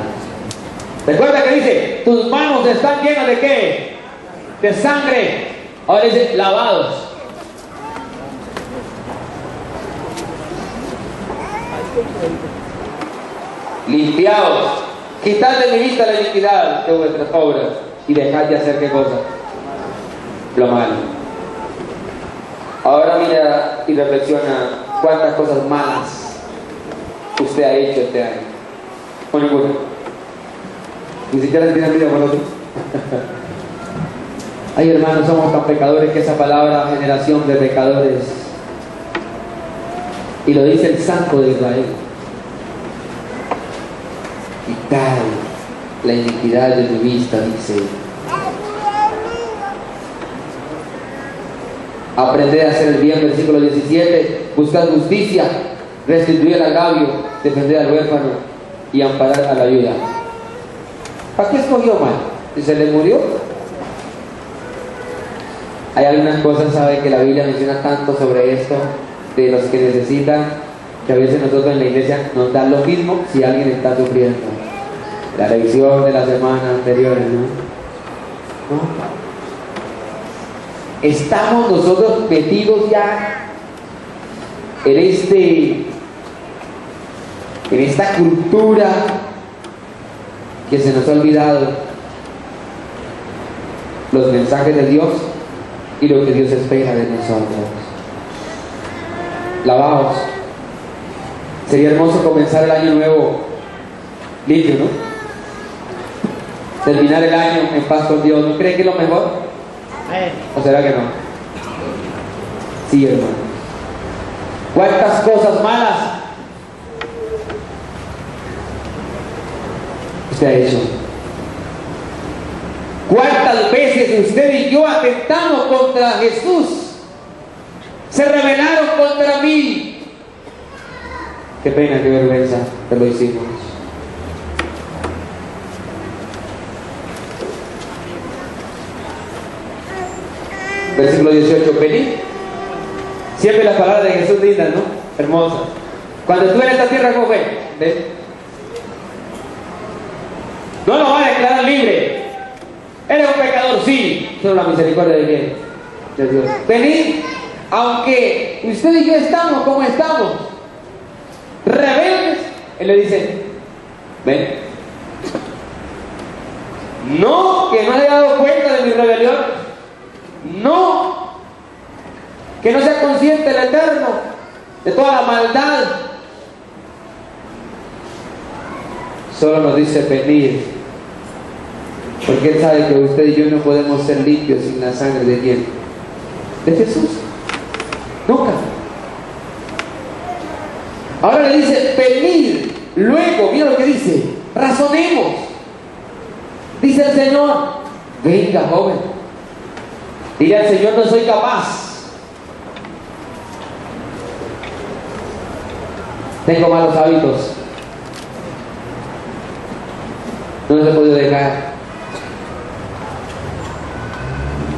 Recuerda que dice, tus manos están llenas de ¿qué? De sangre. Ahora dice, lavados. Limpiados. Quitad de mi vista la iniquidad de vuestras obras y dejad de hacer ¿qué cosa? Lo malo. Ahora mira y reflexiona cuántas cosas malas usted ha hecho este año. O ninguna. Ni siquiera tiene vida con otro. Ay, hermanos, somos tan pecadores que esa palabra, generación de pecadores, y lo dice el Santo de Israel. Quitad la iniquidad de mi vista, dice. Aprended a hacer el bien, versículo 17. Buscad justicia, restituir el agravio, defender al huérfano y amparar a la viuda. ¿Para qué escogió mal? ¿Y se le murió? Hay algunas cosas, sabe, que la Biblia menciona tanto sobre esto, de los que necesitan, que a veces nosotros en la iglesia nos da lo mismo si alguien está sufriendo. La lección de la semana anterior, ¿no? Estamos nosotros metidos ya en esta cultura que se nos ha olvidado los mensajes de Dios y lo que Dios espera de nosotros. Lavaos. Sería hermoso comenzar el año nuevo limpio, ¿no? Terminar el año en paz con Dios. ¿No cree que es lo mejor? ¿O será que no? Sí, hermano. ¿Cuántas cosas malas usted ha hecho? ¿Cuántas veces usted y yo atentamos contra Jesús? Se rebelaron contra mí. Qué pena, qué vergüenza que lo hicimos. Versículo 18, venid. Siempre las palabras de Jesús lindas, ¿no? Hermosas. Cuando estuve en esta tierra, ¿cómo fue? ¿Ves? No nos va a declarar libre. ¿Eres un pecador? Sí. Solo la misericordia de quién? De Dios. Venid, aunque usted y yo estamos como estamos, rebeldes, Él le dice, ven. No, que no haya dado cuenta de mi rebelión. No, que no sea consciente el Eterno de toda la maldad. Solo nos dice venir, porque Él sabe que usted y yo no podemos ser limpios sin la sangre de quién, de Jesús. Nunca. Ahora le dice venir. Luego, mira lo que dice, razonemos. Dice el Señor, venga joven. Dile al Señor, no soy capaz. Tengo malos hábitos. No los he podido dejar.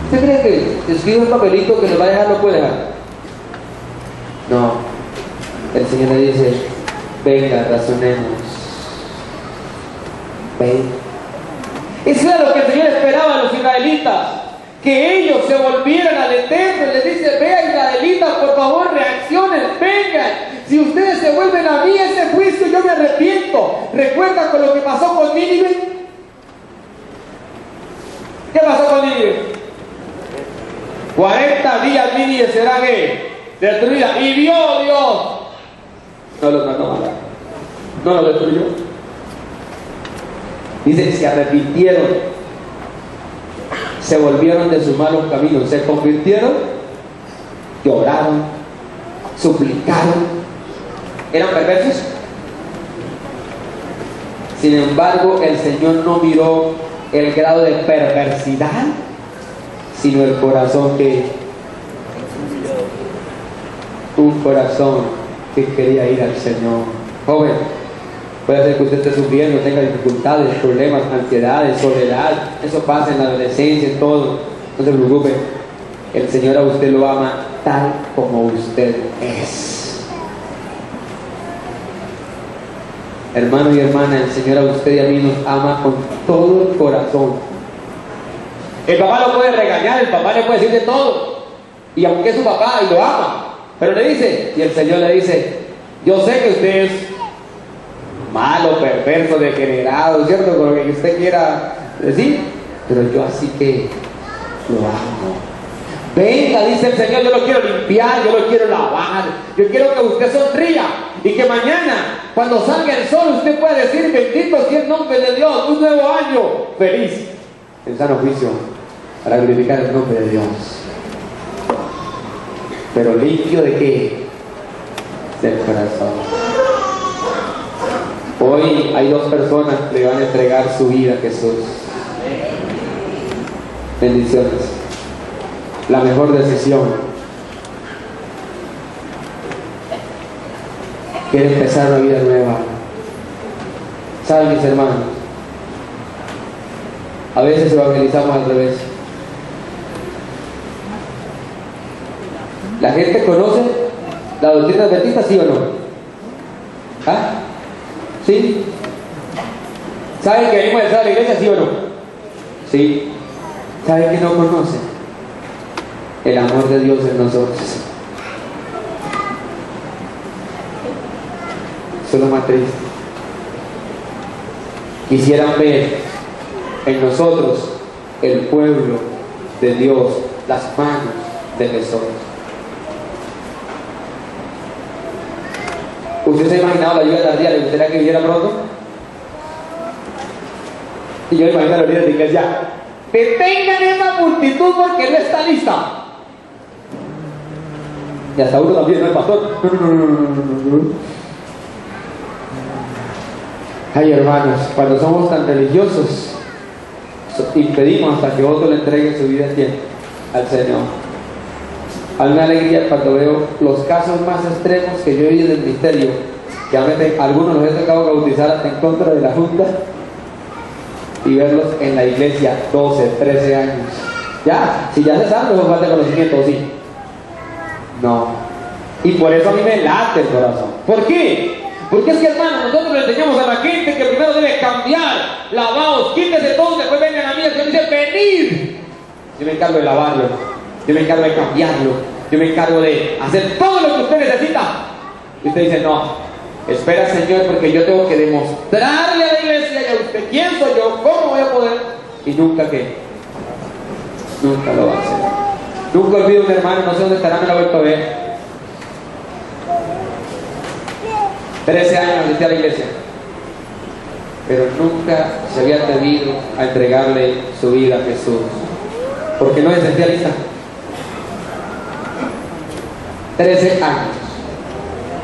¿Usted cree que escribe un papelito que lo va a dejar, lo puede dejar? No. El Señor le dice, venga, razonemos. Ven. Eso era lo que el Señor esperaba a los israelitas, que ellos se volvieran al Eterno. Les dice, vean israelitas, por favor reaccionen, vengan. Si ustedes se vuelven a mí, ese juicio yo me arrepiento. ¿Recuerdan con lo que pasó con Nínive? ¿Qué pasó con Nínive? 40 días Nínive será destruida. Y vio Dios. No los mandó a matar. No los destruyó. Dice, se arrepintieron, se volvieron de sus malos caminos, se convirtieron, lloraron, suplicaron. ¿Eran perversos? Sin embargo, el Señor no miró el grado de perversidad, sino el corazón un corazón que quería ir al Señor. Joven, puede ser que usted esté sufriendo, tenga dificultades, problemas, ansiedades, soledad. Eso pasa en la adolescencia, en todo. No se preocupe. El Señor a usted lo ama tal como usted es. Hermano y hermana, el Señor a usted y a mí nos ama con todo el corazón. El papá lo puede regañar, el papá le puede decir de todo. Y aunque es su papá y lo ama, pero le dice, y el Señor le dice, yo sé que usted es malo, perverso, degenerado, ¿cierto? Con lo que usted quiera decir, pero yo así que lo amo. Venga, dice el Señor, yo lo quiero limpiar, yo lo quiero lavar, yo quiero que usted sonría y que mañana, cuando salga el sol, usted pueda decir, bendito sea el nombre de Dios, un nuevo año, feliz, en sano juicio, para glorificar el nombre de Dios. Pero limpio ¿de qué? Del corazón. Hoy hay dos personas que le van a entregar su vida a Jesús. Bendiciones. La mejor decisión. Quiere empezar una vida nueva. ¿Saben, mis hermanos? A veces evangelizamos al revés. ¿La gente conoce la doctrina adventista, sí o no? ¿Ah? ¿Sí? ¿Saben que venimos a entrar a la iglesia, sí o no? Sí. ¿Saben que no conocen? El amor de Dios en nosotros. Eso es lo más triste. Quisieran ver en nosotros el pueblo de Dios, las manos de Jesús. ¿Usted se ha imaginado la lluvia tardía? ¿Le gustaría que viniera pronto? Y yo me imagino a los líderes de iglesia, detengan esa multitud porque no está lista. Y hasta uno también, ¿no? El pastor. Ay, hermanos, cuando somos tan religiosos, impedimos hasta que otro le entregue su vida al Señor. A mí me alegría cuando veo los casos más extremos que yo he vivido en el ministerio, que a veces algunos los he tocado bautizar hasta en contra de la Junta, y verlos en la iglesia 12, 13 años. Ya, si ya se sabe, no falta conocimiento, ¿sí? No. Y por eso a mí me late el corazón. ¿Por qué? Porque es que, hermano, nosotros le enseñamos a la gente que primero debe cambiar, lavaos, quítese todo, después vengan a mí. El Señor dice, venid venid. Yo me encargo de lavarlo, yo me encargo de cambiarlo, yo me encargo de hacer todo lo que usted necesita. Y usted dice, no, espera, Señor, porque yo tengo que demostrarle a la iglesia y a usted quién soy yo, cómo voy a poder. Y nunca que, nunca lo va a hacer. Nunca olvido a un hermano, no sé dónde estará, me lo he vuelto a ver. 13 años asistí a la iglesia, pero nunca se había atrevido a entregarle su vida a Jesús, porque no se sentía lista. 13 años.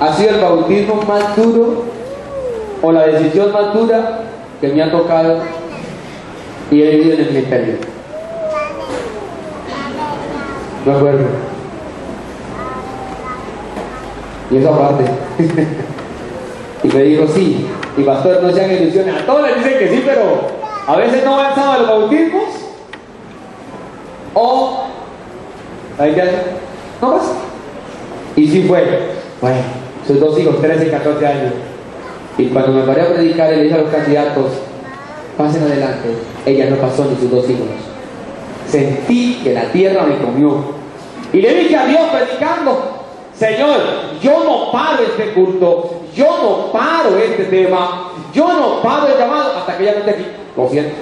Ha sido el bautismo más duro o la decisión más dura que me ha tocado y he vivido en el ministerio. Me acuerdo. Y eso aparte. Y me dijo, sí. Y pastor, no sean ilusiones. A todos les dicen que sí, pero a veces no avanzan a los bautismos. O ¿saben qué hace? No pasa. Y sí fue. Bueno, sus dos hijos, 13 y 14 años. Y cuando me paré a predicar y le dije a los candidatos, pasen adelante, ella no pasó ni sus dos hijos. Sentí que la tierra me comió. Y le dije a Dios predicando, Señor, yo no paro este culto, yo no paro este tema, yo no paro el llamado hasta que ella no esté aquí. Lo siento.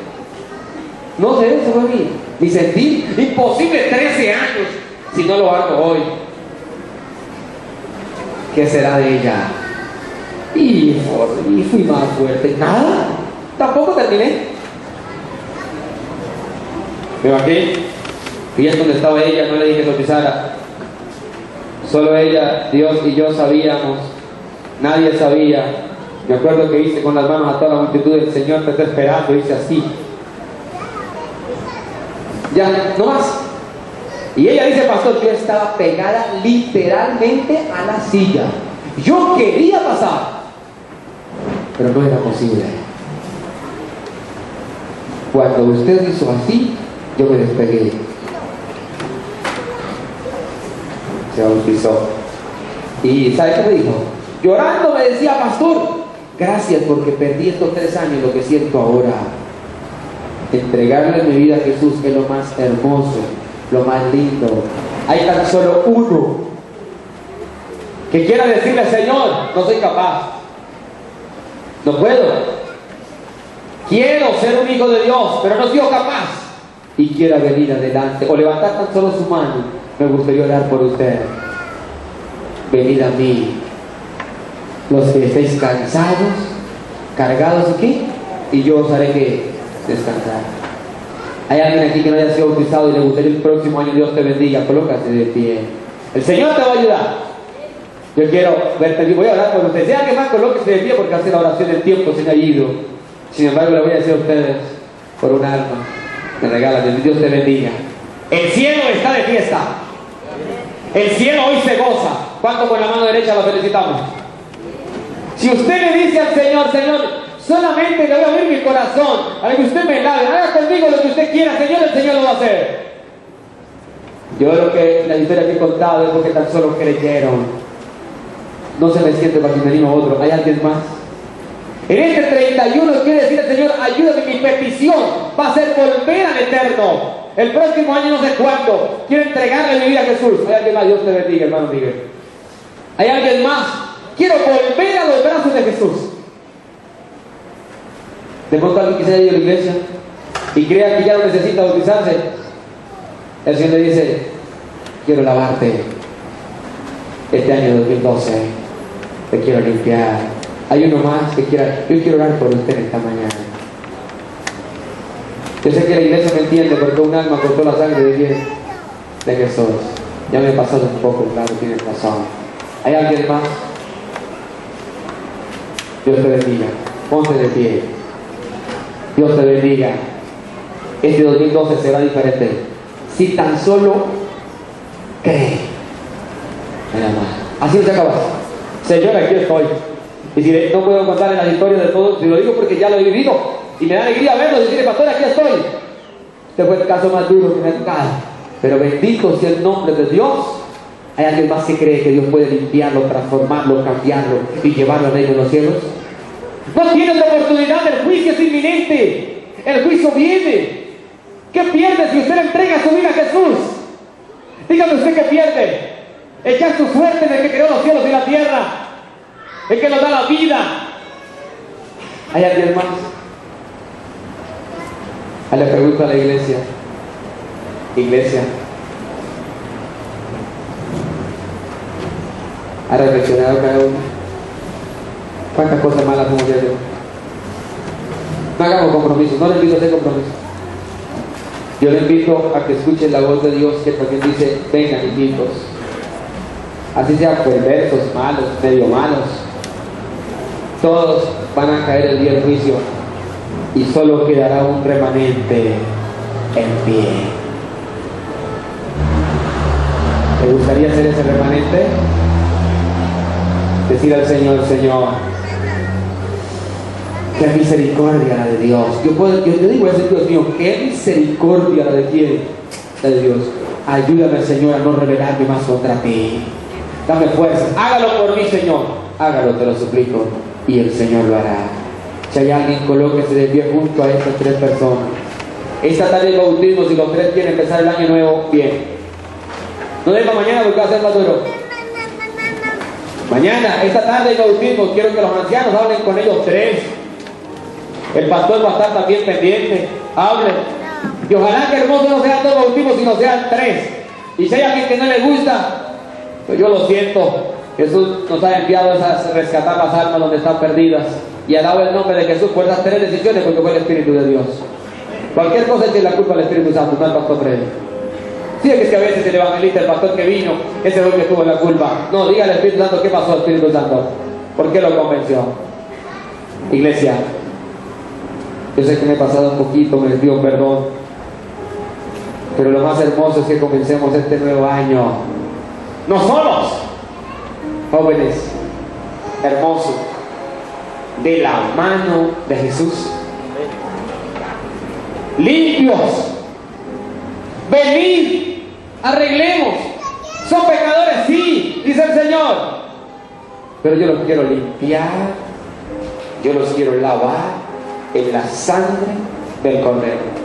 No sé, eso fue mí. Ni sentí, imposible 13 años si no lo hago hoy. ¿Qué será de ella? Y fui más fuerte. Nada, tampoco terminé. Me bajé, fui a donde estaba ella, no le dije que lo pisara. Solo ella, Dios y yo sabíamos, nadie sabía. Me acuerdo que hice con las manos a toda la multitud, el Señor te está esperando, hice así. Ya, no más. Y ella dice, pastor, yo estaba pegada literalmente a la silla. Yo quería pasar, pero no era posible. Cuando usted hizo así, yo me despegué. Se bautizó. ¿Y sabe qué me dijo? Llorando me decía, pastor, gracias porque perdí estos 3 años, lo que siento ahora. Entregarle mi vida a Jesús es lo más hermoso, lo más lindo. Hay tan solo uno que quiera decirle, Señor, no soy capaz, no puedo, quiero ser un hijo de Dios, pero no soy capaz, y quiera venir adelante o levantar tan solo su mano. Me gustaría orar por usted. Venid a mí, los que estéis cansados, cargados aquí, y yo os haré que descansar. Hay alguien aquí que no haya sido bautizado y le gustaría el próximo año. Dios te bendiga, colócate de pie. El Señor te va a ayudar. Yo quiero verte, voy a orar por usted. Sea que más, colóquese de pie porque hace la oración el tiempo se me ha ido. Sin embargo, le voy a decir a ustedes por un alma. Me regalan, Dios te bendiga. El cielo está de fiesta. El cielo hoy se goza. ¿Cuánto con la mano derecha lo felicitamos? Si usted le dice al Señor, Señor, solamente le voy a abrir mi corazón, a que usted me lave, haga conmigo lo que usted quiera, Señor, el Señor lo va a hacer. Yo creo que la historia que he contado es porque tan solo creyeron. No se me siente para que me animo otro. ¿Hay alguien más? En este 31 quiere decir al Señor, ayúdame, mi petición va a ser volver al eterno. El próximo año no sé cuándo. Quiero entregarle mi vida a Jesús. ¿Hay alguien más? Dios te bendiga, hermano Miguel. ¿Hay alguien más? Quiero volver a los brazos de Jesús. De pronto alguien que se haya ido a la iglesia y crea que ya no necesita bautizarse. El Señor le dice, quiero lavarte. Este año 2012 te quiero limpiar. Hay uno más que quiera. Yo quiero orar por usted esta mañana. Yo sé que la iglesia me entiende porque un alma cortó la sangre de Jesús. Ya me he pasado un poco, claro, tienes razón. ¿Hay alguien más? Dios te bendiga. Ponte de pie. Dios te bendiga. Este 2012 será diferente. Si tan solo cree. Nada más. Así se acaba. Señor, aquí estoy. Y si no puedo contarle las historias de todos, si lo digo porque ya lo he vivido. Y me da alegría verlo y decirle, pastor, aquí estoy. Este fue el caso más duro que me ha tocado. Pero bendito sea el nombre de Dios. ¿Hay alguien más que cree que Dios puede limpiarlo, transformarlo, cambiarlo y llevarlo al reino de los cielos? No tienes la oportunidad, el juicio es inminente. El juicio viene. ¿Qué pierde si usted le entrega su vida a Jesús? Dígame usted qué pierde. Echar su suerte en el que creó los cielos y la tierra, el que nos da la vida. ¿Hay alguien más? Le pregunto a la iglesia. Iglesia, ¿ha reflexionado cada uno? ¿Cuántas cosas malas hemos hecho? No hagamos compromisos, no le invito a hacer compromisos. Yo le invito a que escuchen la voz de Dios, que también dice: vengan, hijitos. Así sean perversos, malos, medio malos, todos van a caer el día del juicio y solo quedará un remanente en pie. ¿Te gustaría ser ese remanente? Decir al Señor: Señor, qué misericordia la de Dios. Yo te digo eso, Dios mío, qué misericordia la de quién, la de Dios. Ayúdame, Señor, a no rebelarme más contra ti. Dame fuerza, hágalo por mí, Señor. Hágalo, te lo suplico, y el Señor lo hará. Si hay alguien, colóquese de pie junto a estas tres personas. Esta tarde el bautismo, si los tres quieren empezar el año nuevo, bien. No deja mañana porque va a ser más duro. Mañana, esta tarde el bautismo, quiero que los ancianos hablen con ellos tres. El pastor va a estar también pendiente. Hablen. Y ojalá que hermoso no sean dos bautismos, sino sean tres. Y si hay alguien que no le gusta, pues yo lo siento. Jesús nos ha enviado a rescatar las almas donde están perdidas. Y alabo el nombre de Jesús por esas tres decisiones, porque fue el Espíritu de Dios. Cualquier cosa es la culpa del Espíritu Santo, no el pastor Freddy. Sí, es que a veces el evangelista, el pastor que vino, ese fue el que tuvo la culpa. No, diga al Espíritu Santo: ¿qué pasó, Espíritu Santo? ¿Por qué lo convenció? Iglesia, yo sé que me he pasado un poquito, me les pido perdón, pero lo más hermoso es que comencemos este nuevo año no solos, jóvenes, hermosos, de la mano de Jesús, limpios. Venid, arreglemos. Son pecadores, sí, dice el Señor, pero yo los quiero limpiar, yo los quiero lavar en la sangre del Cordero.